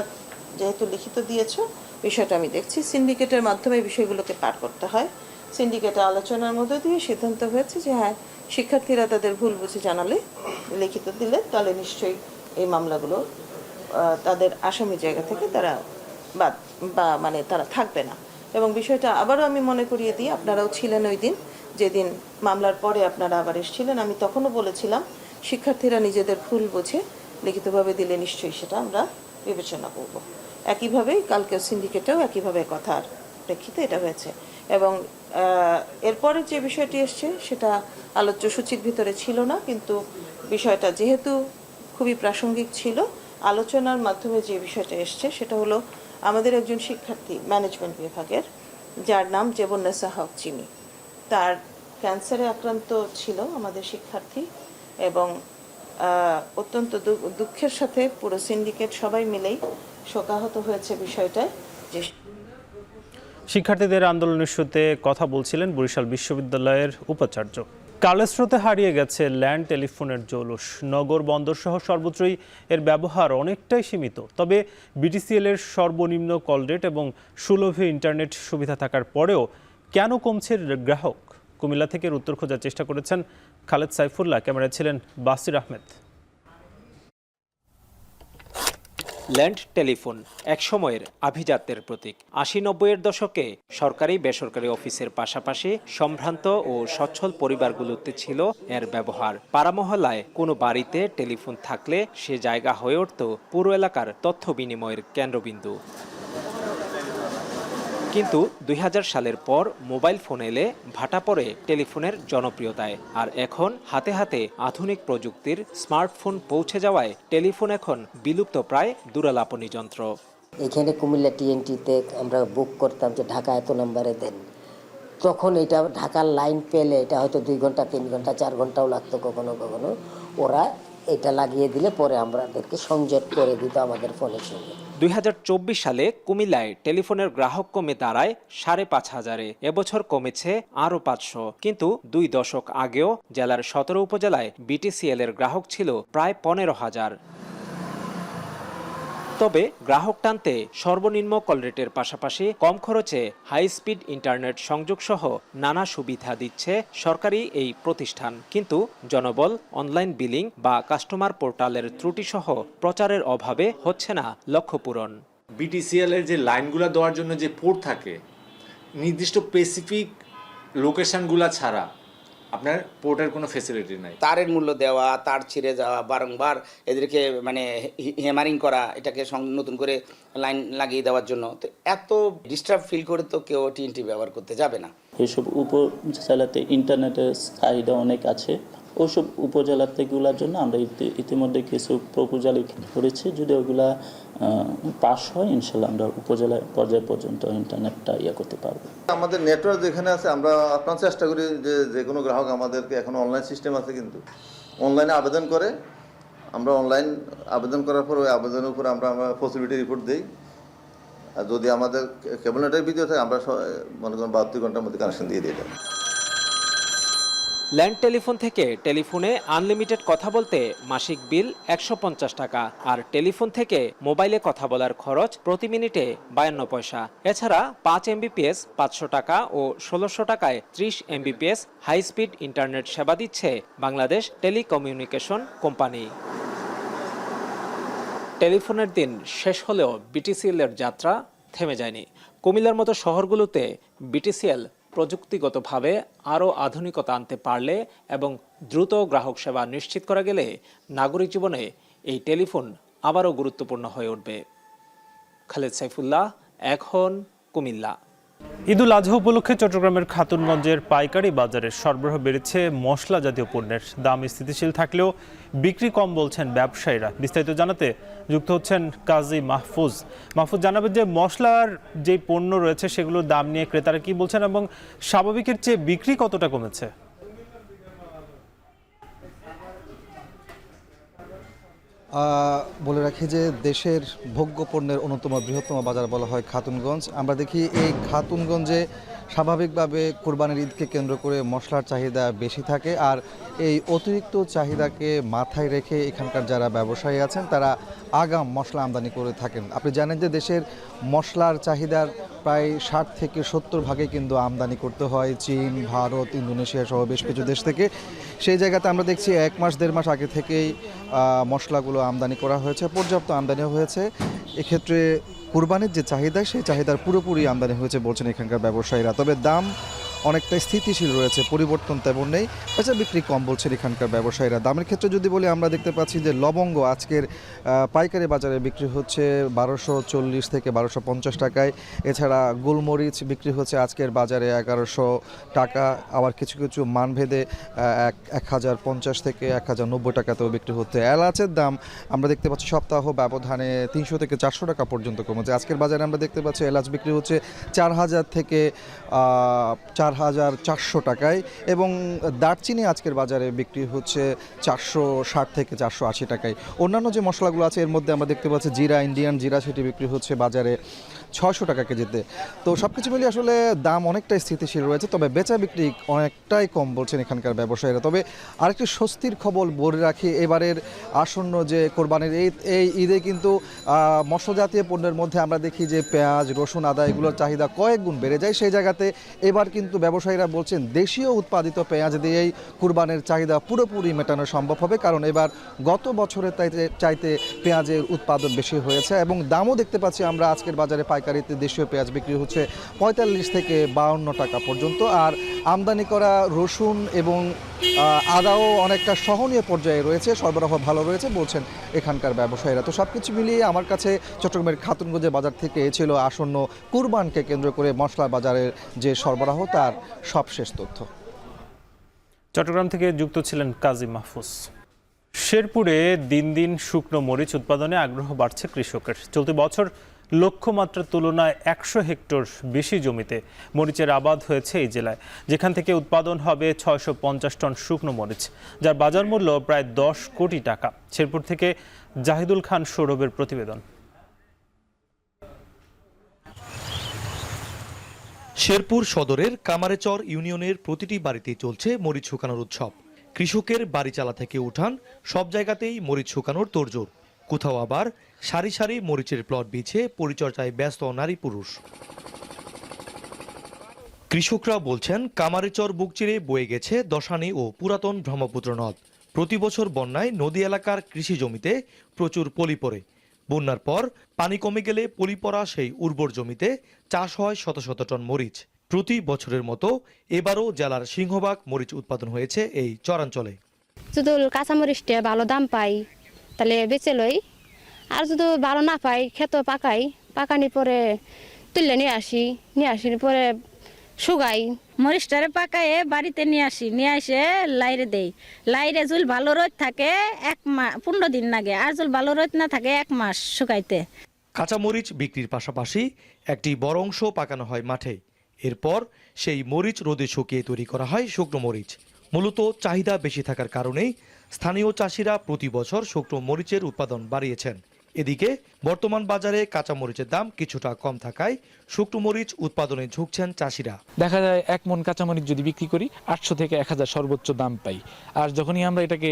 যেহেতু লিখিত দিয়েছো, বিষয়টা আমি দেখছি, সিন্ডিকেটের মাধ্যমে বিষয়গুলোকে পার করতে হয়। সিন্ডিকেটে আলোচনার মধ্যে দিয়ে সিদ্ধান্ত হয়েছে যে হ্যাঁ, শিক্ষার্থীরা তাদের ভুল বুঝে জানালে, লিখিত দিলে, তাহলে নিশ্চয়ই এই মামলাগুলো তাদের আসামি জায়গা থেকে তারা মানে তারা থাকবে না। এবং বিষয়টা আবারও আমি মনে করিয়ে দিই, আপনারাও ছিলেন ওই দিন, যেদিন মামলার পরে আপনারা আবার এসেছিলেন, আমি তখনও বলেছিলাম শিক্ষার্থীরা নিজেদের ভুল বুঝে লিখিতভাবে দিলে নিশ্চয়ই সেটা আমরা বিবেচনা করব। একইভাবেই কালকেও সিন্ডিকেটেও একইভাবে কথার প্রেক্ষিতে এটা হয়েছে। এবং এরপরে যে বিষয়টি এসছে সেটা আলোচ্য সূচির ভিতরে ছিল না, কিন্তু বিষয়টা যেহেতু খুবই প্রাসঙ্গিক ছিল, আলোচনার মাধ্যমে যে বিষয়টা এসছে সেটা হলো আমাদের একজন শিক্ষার্থী ম্যানেজমেন্ট বিভাগের, যার নাম জেবুন্নেসা হক চিমি, তার ক্যান্সারে আক্রান্ত ছিল আমাদের শিক্ষার্থী, এবং অত্যন্ত দুঃখের সাথে পুরো সিন্ডিকেট সবাই মিলেই শোকাহত হয়েছে বিষয়টায়। যে শিক্ষার্থীদের আন্দোলন ইস্যুতে কথা বলছিলেন বরিশাল বিশ্ববিদ্যালয়ের উপাচার্য। কালের স্রোতে হারিয়ে গেছে ল্যান্ড টেলিফোনের জৌলুস। নগর বন্দর সহ সর্বত্রই এর ব্যবহার অনেকটাই সীমিত। তবে বিটিসিএল এর সর্বনিম্ন কল রেট এবং সুলভে ইন্টারনেট সুবিধা থাকার পরেও কেন কমছে গ্রাহক? কুমিল্লা থেকে উত্তর খোঁজার চেষ্টা করেছেন খালেদ সাইফুল্লাহ, ক্যামেরায় ছিলেন বাসির আহমেদ। ল্যান্ড টেলিফোন এক সময়ের আভিজাত্যের প্রতীক। ৮০-৯০-এর দশকে সরকারি বেসরকারি অফিসের পাশাপাশি সম্ভ্রান্ত ও সচ্ছল পরিবারগুলোতে ছিল এর ব্যবহার। পাড়া মহল্লায় কোনো বাড়িতে টেলিফোন থাকলে সে জায়গা হয়ে উঠত পুরো এলাকার তথ্য বিনিময়ের কেন্দ্রবিন্দু। কিন্তু ২০০০ সালের পর মোবাইল ফোন এলে ভাটা পড়ে টেলিফোনের জনপ্রিয়তায়। আর এখন হাতে হাতে আধুনিক প্রযুক্তির স্মার্টফোন পৌঁছে যাওয়ায় টেলিফোন এখন বিলুপ্ত প্রায় দুরালাপনী যন্ত্র। এখানে কুমিল্লা টিএনটিতে আমরা বুক করতাম যে ঢাকা এত নাম্বারে দেন, তখন এটা ঢাকার লাইন পেলে এটা হয়তো 2 ঘন্টা 3 ঘন্টা 4 ঘন্টাও লাগতো কখনো কখনো। ওরা এটা লাগিয়ে দিলে পরে আমাদেরকে সংযোগ করে দিত আমাদের ফোনের সঙ্গে। ২০২৪ সালে কুমিল্লায় টেলিফোনের গ্রাহক কমে দাঁড়ায় ৫৫০০-এ। এবছর কমেছে আরও ৫০০। কিন্তু ২ দশক আগেও জেলার ১৭ উপজেলায় বিটিসিএল এর গ্রাহক ছিল প্রায় ১৫,০০০। তবে গ্রাহক টানতে সর্বনিম্ন কল রেটের পাশাপাশি কম খরচে হাই স্পিড ইন্টারনেট সংযোগ সহ নানা সুবিধা দিচ্ছে সরকারি এই প্রতিষ্ঠান। কিন্তু জনবল, অনলাইন বিলিং বা কাস্টমার পোর্টালের ত্রুটি সহ প্রচারের অভাবে হচ্ছে না লক্ষ্য পূরণ। বিটিসিএল এর যে লাইনগুলো দেওয়ার জন্য যে পোর্ট থাকে, নির্দিষ্ট স্পেসিফিক লোকেশনগুলো ছাড়া আপনার পোর্টের কোনো ফ্যাসিলিটি নাই। তারের মূল্য দেওয়া, তার ছিঁড়ে যাওয়া, বারংবার এদেরকে মানে হ্যামারিং করা, এটাকে নতুন করে লাইন লাগিয়ে দেওয়ার জন্য, তো এত ডিস্টার্ব ফিল করে তো কেউ টিএনটি ব্যবহার করতে যাবে না। এসব উপজেলাতে ইন্টারনেটের চাহিদা অনেক আছে। ওইসব উপজেলাতেগুলোর জন্য আমরা ইতিমধ্যে কিছু প্রপোজাল করেছি। যদি ওগুলা পাস হয়, ইনশাল্লাহ আমরা উপজেলা পর্যায় পর্যন্ত ইন্টারনেটটা করতে পারবো। আমাদের নেটওয়ার্ক যেখানে আছে আমরা আপনার চেষ্টা করি যে কোনো গ্রাহক আমাদেরকে এখন অনলাইন সিস্টেম আছে, কিন্তু অনলাইনে আবেদন করে, আমরা অনলাইন আবেদন করার পর ওই আবেদনের উপর আমরা পসিবিলিটি রিপোর্ট দিই। আর যদি আমাদের কেবল নেটের ভিডিও থাকে, আমরা মনে করেন 72 ঘন্টার মধ্যে কানেকশন দিয়ে দিই। ল্যান্ড টেলিফোন থেকে টেলিফোনে আনলিমিটেড কথা বলতে মাসিক বিল 150 টাকা, আর টেলিফোন থেকে মোবাইলে কথা বলার খরচ প্রতি মিনিটে 52 পয়সা। এছাড়া 5 MBPS 500 টাকা ও 1600 টাকায় 30 MBPS হাই স্পিড ইন্টারনেট সেবা দিচ্ছে বাংলাদেশ টেলিকমিউনিকেশন কোম্পানি। টেলিফোনের দিন শেষ হলেও বিটিসিএল এর যাত্রা থেমে যায়নি। কুমিল্লার মতো শহরগুলোতে বিটিসিএল প্রযুক্তিগতভাবে আরও আধুনিকতা আনতে পারলে এবং দ্রুত গ্রাহক সেবা নিশ্চিত করা গেলে নাগরিক জীবনে এই টেলিফোন আবারও গুরুত্বপূর্ণ হয়ে উঠবে। খালেদ সাইফুল্লাহ, এখন কুমিল্লা। ঈদুল আজহা উপলক্ষে চট্টগ্রামের খাতুনগঞ্জের পাইকারি বাজারে সরবরাহ বেড়েছে মশলা জাতীয় পণ্যের। দাম স্থিতিশীল থাকলেও বিক্রি কম বলছেন ব্যবসায়ীরা। বিস্তারিত জানাতে যুক্ত হচ্ছেন কাজী মাহফুজ। মাহফুজ, জানাবেন যে মশলার যে পণ্য রয়েছে সেগুলোর দাম নিয়ে ক্রেতারা কি বলছেন এবং স্বাভাবিকের চেয়ে বিক্রি কতটা কমেছে? বলে রাখি যে দেশের ভোগ্য পণ্যের অন্যতম বৃহত্তম বাজার বলা হয় খাতুনগঞ্জ। আমরা দেখি এই খাতুনগঞ্জে স্বাভাবিকভাবে কোরবানির ঈদকে কেন্দ্র করে মশলার চাহিদা বেশি থাকে, আর এই অতিরিক্ত চাহিদাকে মাথায় রেখে এখানকার যারা ব্যবসায়ী আছেন তারা আগাম মশলা আমদানি করে থাকেন। আপনি জানেন যে দেশের মশলার চাহিদার প্রায় 60 থেকে 70 ভাগে কিন্তু আমদানি করতে হয় চীন, ভারত, ইন্দোনেশিয়া সহ বেশ কিছু দেশ থেকে। সেই জায়গাতে আমরা দেখছি 1 মাস 1.5 মাস আগে থেকেই মশলাগুলো আমদানি করা হয়েছে, পর্যাপ্ত আমদানিও হয়েছে। এক্ষেত্রে কুরবানির যে চাহিদা, সেই চাহিদার পুরোপুরি আমদানি হয়েছে বলছেন এখানকার ব্যবসায়ীরা। তবে দাম অনেকটা স্থিতিশীল রয়েছে, পরিবর্তন তেমন নেই, বেচা বিক্রি কম বলছেন এখানকার ব্যবসায়ীরা। দামের ক্ষেত্রে যদি বলি, আমরা দেখতে পাচ্ছি যে লবঙ্গ আজকের পাইকারি বাজারে বিক্রি হচ্ছে 1240 থেকে 1250 টাকায়। এছাড়া গোলমরিচ বিক্রি হচ্ছে আজকের বাজারে 1100 টাকা। আবার কিছু কিছু মানভেদে 1050 থেকে 1090 টাকাতেও বিক্রি হচ্ছে। এলাচের দাম আমরা দেখতে পাচ্ছি সপ্তাহ ব্যবধানে 300 থেকে 400 টাকা পর্যন্ত কমেছে। আজকের বাজারে আমরা দেখতে পাচ্ছি এলাচ বিক্রি হচ্ছে 4000 থেকে 4400 টাকায়, এবং দারচিনি আজকের বাজারে বিক্রি হচ্ছে 460 থেকে 480 টাকায়। অন্যান্য যে মশলাগুলো আছে এর মধ্যে আমরা দেখতে পাচ্ছি জিরা, ইন্ডিয়ান জিরা, সেটি বিক্রি হচ্ছে বাজারে 600 টাকা কেজিতে। তো সব কিছু মিলিয়ে আসলে দাম অনেকটাই স্থিতিশীল রয়েছে, তবে বেচা বিক্রি অনেকটাই কম বলছেন এখানকার ব্যবসায়ীরা। তবে আরেকটি স্বস্তির খবর বলে রাখি, এবারের আসন্ন যে কোরবানির এই ঈদে কিন্তু মশলাজাতীয় পণ্যের মধ্যে আমরা দেখি যে পেঁয়াজ, রসুন, আদা এগুলোর চাহিদা কয়েক গুণ বেড়ে যায়। সেই জায়গাতে এবার কিন্তু ব্যবসায়ীরা বলছেন দেশীয় উৎপাদিত পেঁয়াজ দিয়েই কুরবানের চাহিদা পুরোপুরি মেটানো সম্ভব হবে, কারণ এবার গত বছরের চাইতে পেঁয়াজের উৎপাদন বেশি হয়েছে এবং দামও দেখতে পাচ্ছি আমরা আজকের বাজারে পাইকারিতে দেশীয় পেঁয়াজ বিক্রি হচ্ছে 45 থেকে 52 টাকা পর্যন্ত। আর আমদানি করা রসুন এবং আদাও অনেকটা সহনীয় পর্যায়ে রয়েছে, সরবরাহ ভালো রয়েছে বলছেন এখানকার ব্যবসায়ীরা। তো সব কিছু মিলিয়ে আমার কাছে চট্টগ্রামের খাতুনগঞ্জের বাজার থেকে ছিল আসন্ন কুরবানকে কেন্দ্র করে মশলা বাজারের যে সরবরাহ তার সবশেষ তথ্য। চট্টগ্রাম থেকে যুক্ত ছিলেন কাজী মাহফুজ। শেরপুরে দিন দিন শুকনো মরিচ উৎপাদনে আগ্রহ বাড়ছে কৃষকের। চলতি বছর লক্ষ্যমাত্রার তুলনায় 100 হেক্টর বেশি জমিতে মরিচের আবাদ হয়েছে এই জেলায়, যেখান থেকে উৎপাদন হবে 650 টন শুকনো মরিচ, যার বাজার মূল্য প্রায় 10 কোটি টাকা। শেরপুর থেকে জাহিদুল খান সৌরভের প্রতিবেদন। শেরপুর সদরের কামারেচর ইউনিয়নের প্রতিটি বাড়িতেই চলছে মরিচ শুকানোর উৎসব। কৃষকের বাড়ি চালা থেকে উঠান সব জায়গাতেই মরিচ শুকানোর তোড়জোড়। কোথাও আবার সারি সারি মরিচের প্লট বিছে পরিচর্যায় ব্যস্ত নারী পুরুষ। কৃষকরা বলছেন কামারীচর বুক চিরে বয়ে গেছে দশানী ও পুরাতন ব্রহ্মপুত্র নদ। প্রতি বছর বন্যায় নদী এলাকার কৃষি জমিতে প্রচুর পলি পড়ে। বন্যার পর পানি কমে গেলে পলি পড়া সেই উর্বর জমিতে চাষ হয় শত শত টন মরিচ। প্রতি বছরের মতো এবারও জেলার সিংহভাগ মরিচ উৎপাদন হয়েছে এই চরাঞ্চলে। যদি কাঁচামরিচটা ভালো দাম পাই তাহলে বেচে লই, আর যদি ভালো না পাই ক্ষেত পাকানি পরে তুললে নিয়ে আসি পরে শুকাই। মরিচটারে পাকায়ে বাড়িতে নিয়ে আসে লাইরে দেই। লাইরে জুল ভালো রোদ থাকে 15 দিন লাগে, আর জুল ভালো রোদ না থাকে 1 মাস শুকাইতে। কাঁচামরিচ বিক্রির পাশাপাশি একটি বড় অংশ পাকানো হয় মাঠে। এরপর সেই মরিচ রোদে শুকিয়ে তৈরি করা হয় শুকনো মরিচ। মূলত চাহিদা বেশি থাকার কারণেই স্থানীয় চাষিরা প্রতি বছর শুকনো মরিচের উৎপাদন বাড়িয়েছেন। এদিকে বর্তমান বাজারে কাঁচামরিচের দাম কিছুটা কম থাকায় শুকনো মরিচ উৎপাদনে ঝুঁকছেন চাষিরা। দেখা যায় 1 মণ কাঁচামরিচ যদি বিক্রি করি 800 থেকে 1000 সর্বোচ্চ দাম পাই, আর যখনই আমরা এটাকে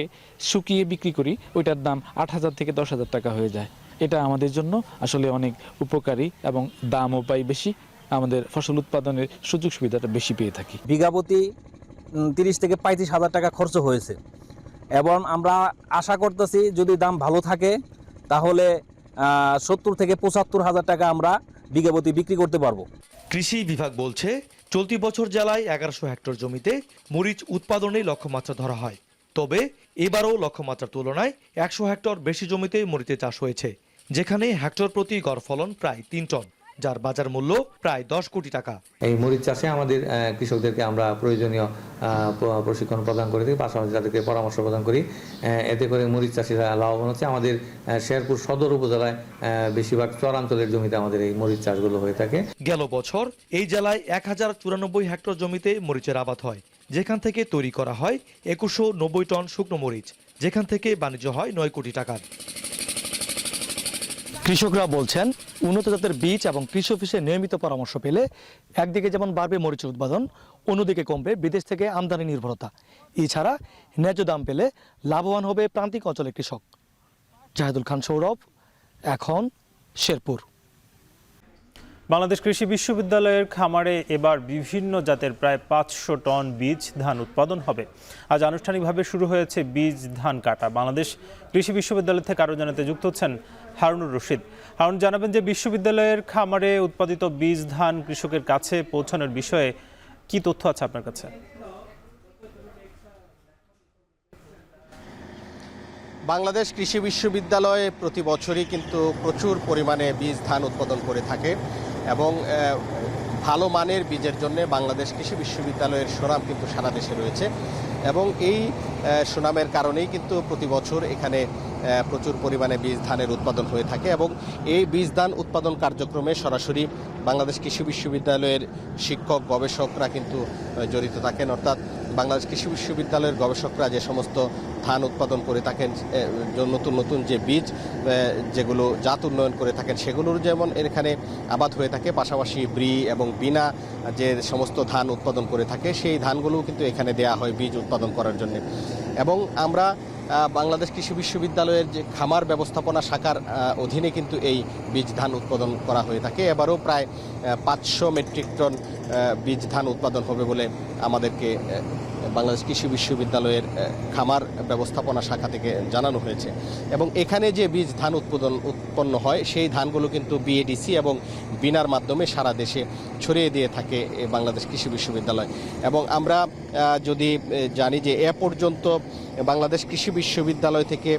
শুকিয়ে বিক্রি করি ওইটার দাম 8000 থেকে 10000 টাকা হয়ে যায়। এটা আমাদের জন্য আসলে অনেক উপকারী এবং দামও পাই বেশি, আমাদের ফসল উৎপাদনের সুযোগ সুবিধাটা বেশি পেয়ে থাকি। বিঘাপতি 30 থেকে 35 হাজার টাকা খরচ হয়েছে এবং আমরা আশা করতেছি যদি দাম ভালো থাকে তাহলে 70 থেকে 75 হাজার টাকা আমরা বিঘাপতি বিক্রি করতে পারবো। কৃষি বিভাগ বলছে চলতি বছর জেলায় 1100 হেক্টর জমিতে মরিচ উৎপাদনে লক্ষ্যমাত্রা ধরা হয়। তবে এবারও লক্ষ্যমাত্রার তুলনায় 100 হেক্টর বেশি জমিতে মরিচের চাষ হয়েছে, যেখানে হেক্টর প্রতি গড় ফলন প্রায় 3 টন, যার বাজার মূল্য প্রায় 10 কোটি টাকা। এই মরিচ চাষে আমাদের কৃষকদেরকে আমরা প্রয়োজনীয় প্রশিক্ষণ প্রদান করে দিই, পাশাপাশি তাদেরকে পরামর্শ প্রদান করি। এতে করে মরিচ চাষিরা লাভবান হচ্ছে। আমাদের শেরপুর সদর উপজেলায় বেশিরভাগ চরাঞ্চলের জমিতে আমাদের এই মরিচ চাষগুলো হয়ে থাকে। গেল বছর এই জেলায় 1094 হেক্টর জমিতে মরিচের আবাদ হয়, যেখান থেকে তৈরি করা হয় 2190 টন শুকনো মরিচ, যেখান থেকে বাণিজ্য হয় 9 কোটি টাকার। কৃষকরা বলছেন উন্নত জাতের বীজ এবং কৃষি অফিসে নিয়মিত পরামর্শ পেলে একদিকে যেমন বাড়বে মরিচের উৎপাদন, অন্যদিকে কমবে বিদেশ থেকে আমদানি নির্ভরতা। এছাড়া ন্যায্য দাম পেলে লাভবান হবে প্রান্তিক অঞ্চলের কৃষক। জাহিদুল খান সৌরভ, এখন শেরপুর। বাংলাদেশ কৃষি বিশ্ববিদ্যালয়ের খামারে এবার বিভিন্ন জাতের প্রায় 500 টন বীজ ধান উৎপাদন হবে। আজ আনুষ্ঠানিকভাবে শুরু হয়েছে বীজ ধান কাটা। বাংলাদেশ কৃষি বিশ্ববিদ্যালয় থেকে আরও জানাতে যুক্ত হচ্ছেন হারুনুর রশিদ। হারুন, জানাবেন যে বিশ্ববিদ্যালয়ের খামারে উৎপাদিত বীজ ধান কৃষকের কাছে পৌঁছানোর বিষয়ে কি তথ্য আছে আপনার কাছে? বাংলাদেশ কৃষি বিশ্ববিদ্যালয়ে প্রতি বছরই কিন্তু প্রচুর পরিমাণে বীজ ধান উৎপাদন করে থাকে এবং ভালো মানের বীজের জন্য বাংলাদেশ কৃষি বিশ্ববিদ্যালয়ের সুনাম কিন্তু সারা দেশে রয়েছে এবং এই সুনামের কারণেই কিন্তু প্রতি বছর এখানে প্রচুর পরিমাণে বীজ ধানের উৎপাদন হয়ে থাকে এবং এই বীজ ধান উৎপাদন কার্যক্রমে সরাসরি বাংলাদেশ কৃষি বিশ্ববিদ্যালয়ের শিক্ষক গবেষকরা কিন্তু জড়িত থাকেন। অর্থাৎ বাংলাদেশ কৃষি বিশ্ববিদ্যালয়ের গবেষকরা যে সমস্ত ধান উৎপাদন করে থাকেন, নতুন নতুন যে বীজ যেগুলো জাত উন্নয়ন করে থাকেন সেগুলোর যেমন এখানে আবাদ হয়ে থাকে, পাশাপাশি ব্রি এবং বিনা যে সমস্ত ধান উৎপাদন করে থাকে সেই ধানগুলোও কিন্তু এখানে দেয়া হয় বীজ উৎপাদন করার জন্য। এবং আমরা বাংলাদেশ কৃষি বিশ্ববিদ্যালয়ের যে খামার ব্যবস্থাপনা শাখার অধীনে কিন্তু এই বীজ ধান উৎপাদন করা হয়ে থাকে। এবারও প্রায় 500 মেট্রিক টন বীজ ধান উৎপাদন হবে বলে আমাদেরকে বাংলাদেশ কৃষি বিশ্ববিদ্যালয়ের খামার ব্যবস্থাপনা শাখা থেকে জানানো হয়েছে। এবং এখানে যে বীজ ধান উৎপন্ন হয় সেই ধানগুলো কিন্তু বিএডিসি এবং বিনার মাধ্যমে সারা দেশে ছড়িয়ে দিয়ে থাকে বাংলাদেশ কৃষি বিশ্ববিদ্যালয়। এবং আমরা যদি জানি যে এ পর্যন্ত বাংলাদেশ কৃষি বিশ্ববিদ্যালয় থেকে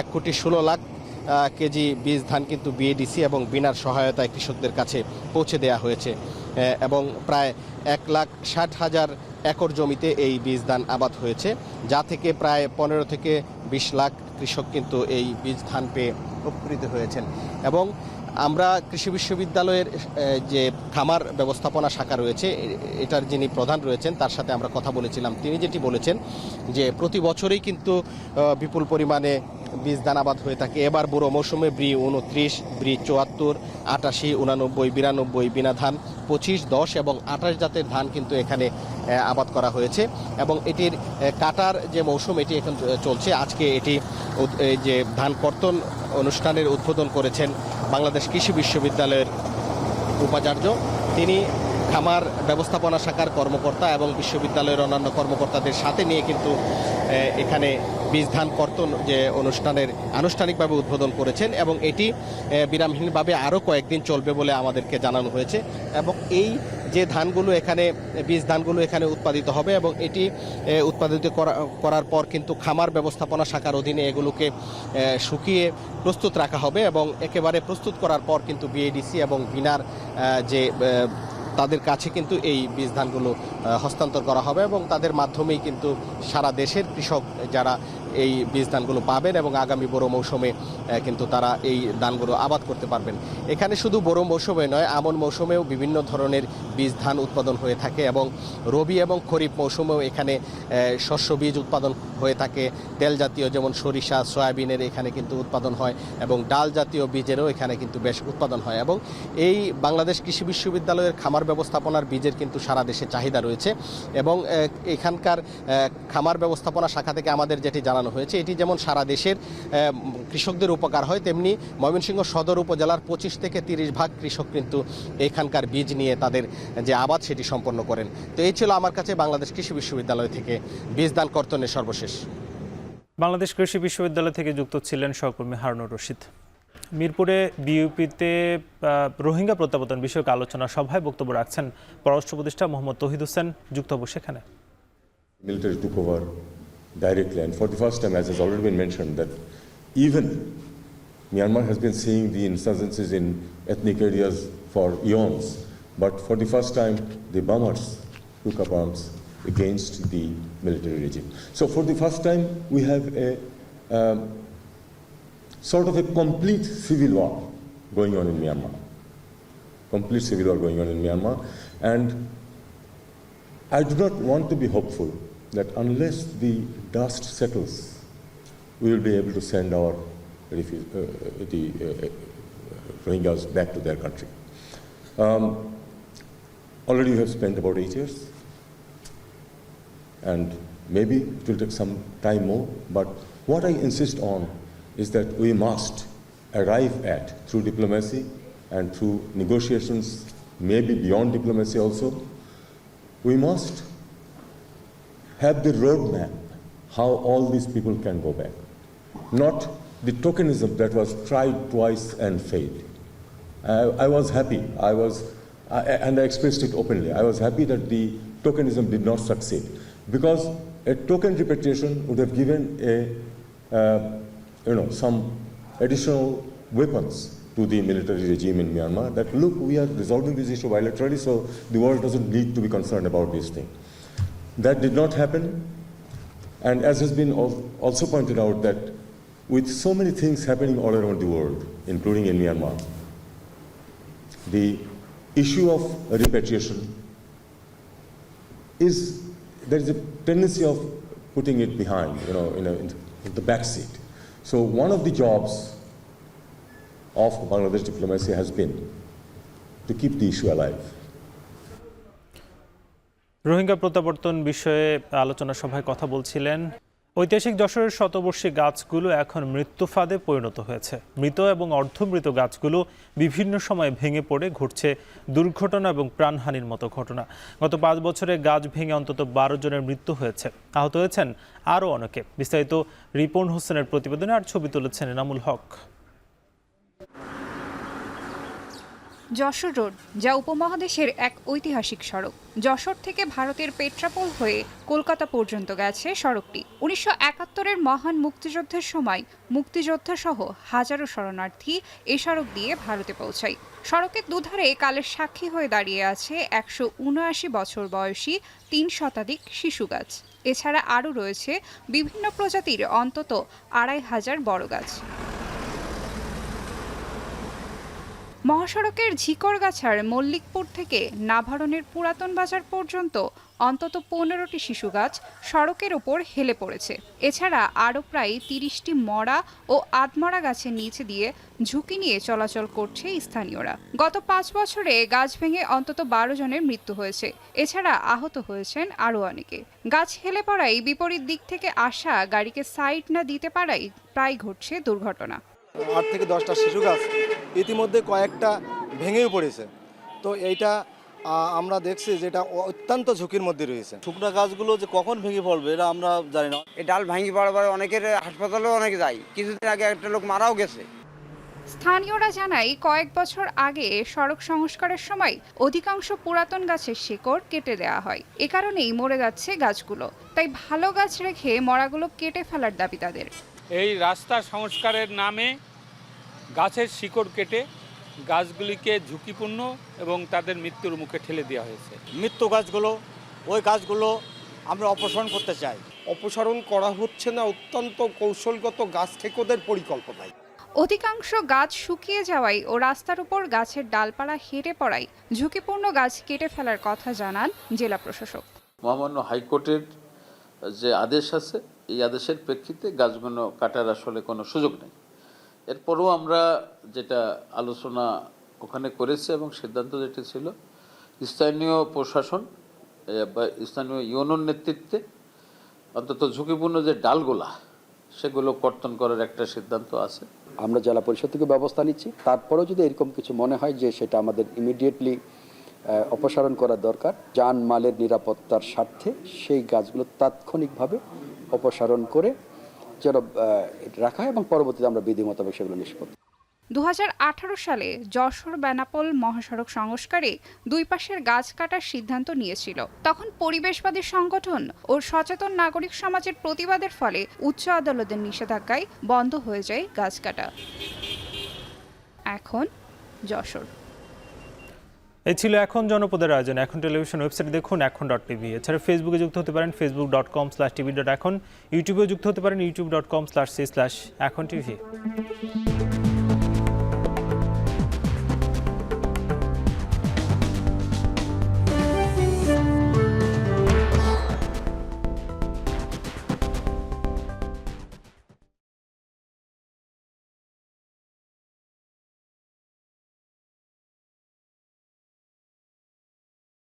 1,16,00,000 কেজি বীজ ধান কিন্তু বিএডিসি এবং বিনার সহায়তায় কৃষকদের কাছে পৌঁছে দেওয়া হয়েছে এবং প্রায় 1,60,000 একর জমিতে এই বীজ ধান আবাদ হয়েছে, যা থেকে প্রায় 15 থেকে 20 লাখ কৃষক কিন্তু এই বীজ ধান পেয়ে উপকৃত হয়েছেন। এবং আমরা কৃষি বিশ্ববিদ্যালয়ের যে খামার ব্যবস্থাপনা শাখা রয়েছে এটার যিনি প্রধান রয়েছেন তার সাথে আমরা কথা বলেছিলাম। তিনি যেটি বলেছেন যে প্রতি বছরই কিন্তু বিপুল পরিমাণে বীজ ধান আবাদ হয়ে থাকে। এবার বুড়ো মৌসুমে ব্রি 29, ব্রি 74, 88, 89, 92 বিনা ধান, 25, 10 এবং 28 জাতের ধান কিন্তু এখানে আবাদ করা হয়েছে এবং এটির কাটার যে মৌসুম এটি এখন চলছে। আজকে এটি যে ধান কর্তন অনুষ্ঠানের উদ্বোধন করেছেন বাংলাদেশ কৃষি বিশ্ববিদ্যালয়ের উপাচার্য। তিনি খামার ব্যবস্থাপনা শাখার কর্মকর্তা এবং বিশ্ববিদ্যালয়ের অন্যান্য কর্মকর্তাদের সাথে নিয়ে কিন্তু এখানে বীজ ধান কর্তন যে অনুষ্ঠানের আনুষ্ঠানিকভাবে উদ্বোধন করেছেন এবং এটি বিরামহীনভাবে আরও কয়েকদিন চলবে বলে আমাদেরকে জানানো হয়েছে এবং এই যে ধানগুলো এখানে বীজ ধানগুলো এখানে উৎপাদিত হবে এবং এটি উৎপাদিত করার পর কিন্তু খামার ব্যবস্থাপনা শাখার অধীনে এগুলোকে শুকিয়ে প্রস্তুত রাখা হবে এবং একেবারে প্রস্তুত করার পর কিন্তু বিএডিসি এবং বিনার যে তাদের কাছে কিন্তু এই বীজ ধানগুলো হস্তান্তর করা হবে এবং তাদের মাধ্যমেই কিন্তু সারা দেশের কৃষক যারা এই বীজ ধানগুলো পাবেন এবং আগামী বোরো মৌসুমে কিন্তু তারা এই ধানগুলো আবাদ করতে পারবেন। এখানে শুধু বোরো মৌসুমে নয়, আমন মৌসুমেও বিভিন্ন ধরনের বীজ ধান উৎপাদন হয়ে থাকে এবং রবি এবং খরিফ মৌসুমেও এখানে শস্য বীজ উৎপাদন হয়ে থাকে। তেল জাতীয় যেমন সরিষা, সয়াবিনের এখানে কিন্তু উৎপাদন হয় এবং ডাল জাতীয় বীজেরও এখানে কিন্তু বেশ উৎপাদন হয় এবং এই বাংলাদেশ কৃষি বিশ্ববিদ্যালয়ের খামার ব্যবস্থাপনার বীজের কিন্তু সারা দেশে চাহিদা রয়েছে এবং এখানকার খামার ব্যবস্থাপনা শাখা থেকে আমাদের যেটি জানানো হয়েছে এটি যেমন সারা দেশের কৃষকদের উপকার হয়, তেমনি ময়মনসিংহ সদর উপজেলার 25 থেকে 30 ভাগ কৃষক কিন্তু এখানকার বীজ নিয়ে তাদের যে আবাদ সেটি সম্পন্ন করেন। তো এই ছিল আমার কাছে বাংলাদেশ কৃষি বিশ্ববিদ্যালয় থেকে বীজ দান কর্তনের সর্বশেষ। বাংলাদেশ কৃষি বিশ্ববিদ্যালয় থেকে যুক্ত ছিলেন সহকর্মী হারুনুর রশিদ। মিরপুরে বিইউপিতে রোহিঙ্গা প্রত্যাবর্তন বিষয়ক আলোচনা সভায় বক্তব্য রাখছেন পররাষ্ট্র উপদেষ্টা মোহাম্মদ তৌহিদ হোসেন। যুক্ত হব সেখানে। Military took over directly, and for the first time, as has already been mentioned, that even Myanmar has been seeing the insurgencies in ethnic areas for eons, but for the first time, the bombers took up arms against the military regime. So for the first time, we have a sort of a complete civil war going on in Myanmar. Complete civil war going on in Myanmar. And I do not want to be hopeful that unless the dust settles, we will be able to send our Rohingyas back to their country. Already we have spent about 8 years, and maybe it will take some time more, but what I insist on is that we must arrive at, through diplomacy and through negotiations, maybe beyond diplomacy also, we must have the roadmap how all these people can go back. Not the tokenism that was tried twice and failed. I was happy, and I expressed it openly, I was happy that the tokenism did not succeed, because a token repatriation would have given some additional weapons to the military regime in Myanmar, that look, we are resolving this issue bilaterally, so the world doesn't need to be concerned about this thing. That did not happen, and as has been also pointed out, that with so many things happening all around the world, including in Myanmar, the issue of repatriation there is a tendency of putting it behind, in the back seat. So one of the jobs of Bangladesh diplomacy has been to keep the issue alive. Rohingya প্রত্যাবর্তন বিষয়ে আলোচনা সভায় কথা বলছিলেন। ঐতিহাসিক যশোরের শতবর্ষী গাছগুলো এখন মৃত্যু ফাঁদে পরিণত হয়েছে। মৃত এবং অর্ধমৃত গাছগুলো বিভিন্ন সময়ে ভেঙে পড়ে ঘটছে দুর্ঘটনা এবং প্রাণহানির মতো ঘটনা। গত 5 বছরে গাছ ভেঙে অন্তত 12 জনের মৃত্যু হয়েছে, আহত হয়েছেন আরও অনেকে। বিস্তারিত রিপন হোসেনের প্রতিবেদনে আর ছবি তুলেছেন এনামুল হক। যশোর রোড, যা উপমহাদেশের এক ঐতিহাসিক সড়ক। যশোর থেকে ভারতের পেট্রাপোল হয়ে কলকাতা পর্যন্ত গেছে সড়কটি। 1971-এর মহান মুক্তিযুদ্ধের সময় মুক্তিযোদ্ধা সহ হাজারো শরণার্থী এ সড়ক দিয়ে ভারতে পৌঁছায়। সড়কের দুধারে কালের সাক্ষী হয়ে দাঁড়িয়ে আছে 179 বছর বয়সী 3 শতাধিক শিশু গাছ। এছাড়া আরও রয়েছে বিভিন্ন প্রজাতির অন্তত 2500 বড় গাছ। মহাসড়কের ঝিকরগাছার মল্লিকপুর থেকে নাভারণের পুরাতন বাজার পর্যন্ত অন্তত 15টি শিশু গাছ সড়কের ওপর হেলে পড়েছে। এছাড়া আরও প্রায় 30টি মরা ও আধমরা গাছের নিচে দিয়ে ঝুঁকি নিয়ে চলাচল করছে স্থানীয়রা। গত 5 বছরে গাছ ভেঙে অন্তত 12 জনের মৃত্যু হয়েছে। এছাড়া আহত হয়েছেন আরও অনেকে। গাছ হেলে পড়ায় বিপরীত দিক থেকে আসা গাড়িকে সাইড না দিতে পারায় প্রায় ঘটছে দুর্ঘটনা। 8 থেকে 10টা শিশু গাছ ইতিমধ্যে কয়েকটা ভেঙেও পড়েছে। তো এইটা আমরা দেখছি যেটা অত্যন্ত ঝুঁকির মধ্যে রয়েছে। শুকনো গাছগুলো যে কখন ভেঙে পড়বে এটা আমরা জানি না। এই ডাল ভেঙে পড়ার পরে অনেকের হাসপাতালেও অনেকে যায়। কিছুদিন আগে একটা লোক মারাও গেছে। স্থানীয়রা জানায় কয়েক বছর আগে সড়ক সংস্কারের সময় অধিকাংশ পুরাতন গাছের শিকড় কেটে দেওয়া হয়। এ কারণেই মরে যাচ্ছে গাছগুলো। তাই ভালো গাছ রেখে মরাগুলো কেটে ফেলার দাবি তাদের। এই রাস্তা সংস্কারের নামে গাছের শিকড় কেটে গাছগুলিকে ঝুঁকিপূর্ণ এবং তাদের মৃত্যুর মুখে ঠেলে দেওয়া হয়েছে। মৃত্যু গাছগুলো ওই গাছগুলো আমরা অপসারণ করতে চাই। অপসারণ করা হচ্ছে না, অত্যন্ত কৌশলগত গাছ থেকে ওদের পরিকল্পনায়। অধিকাংশ গাছ শুকিয়ে যাওয়ায় ও রাস্তার উপর গাছের ডালপালা হেঁটে পড়ায় ঝুঁকিপূর্ণ গাছ কেটে ফেলার কথা জানান জেলা প্রশাসক। মহামান্য হাইকোর্টের যে আদেশ আছে, এই আদেশের প্রেক্ষিতে গাছগুলো কাটার আসলে কোনো সুযোগ নেই। এরপরও আমরা যেটা আলোচনা ওখানে করেছি এবং সিদ্ধান্ত যেটা ছিল, স্থানীয় প্রশাসন বা স্থানীয় ইউনিয়ন নেতৃত্বে অন্তত ঝুঁকিপূর্ণ যে ডালগুলা সেগুলো কর্তন করার একটা সিদ্ধান্ত আছে। আমরা জেলা পরিষদ থেকে ব্যবস্থা নিচ্ছি। তারপরেও যদি এরকম কিছু মনে হয় যে সেটা আমাদের ইমিডিয়েটলি অপসারণ করা দরকার, যান মালের নিরাপত্তার স্বার্থে সেই গাছগুলো তাৎক্ষণিকভাবে অপসারণ করে যেন রাখা এবং পরবর্তীতে আমরা বিধি মোতাবেক সেগুলো নিষ্পত্তি। 2018 সালে যশোর বেনাপোল মহাসড়ক সংস্কারে দুই পাশের গাছ কাটার সিদ্ধান্ত নিয়েছিল। তখন পরিবেশবাদী সংগঠন ও সচেতন নাগরিক সমাজের প্রতিবাদের ফলে উচ্চ আদালতের নিষেধাজ্ঞায় বন্ধ হয়ে যায় গাছ কাটা। এখন যশোর। এই ছিল এখন জনপদের আয়োজন। এখন টেলিভিশন ওয়েবসাইটে দেখুন এখন.tv। এছাড়া ফেসবুকে যুক্ত হতে পারেন facebook.com/tv.এখন, ইউটিউবেও যুক্ত হতে পারেন youtube.com/c/echontv।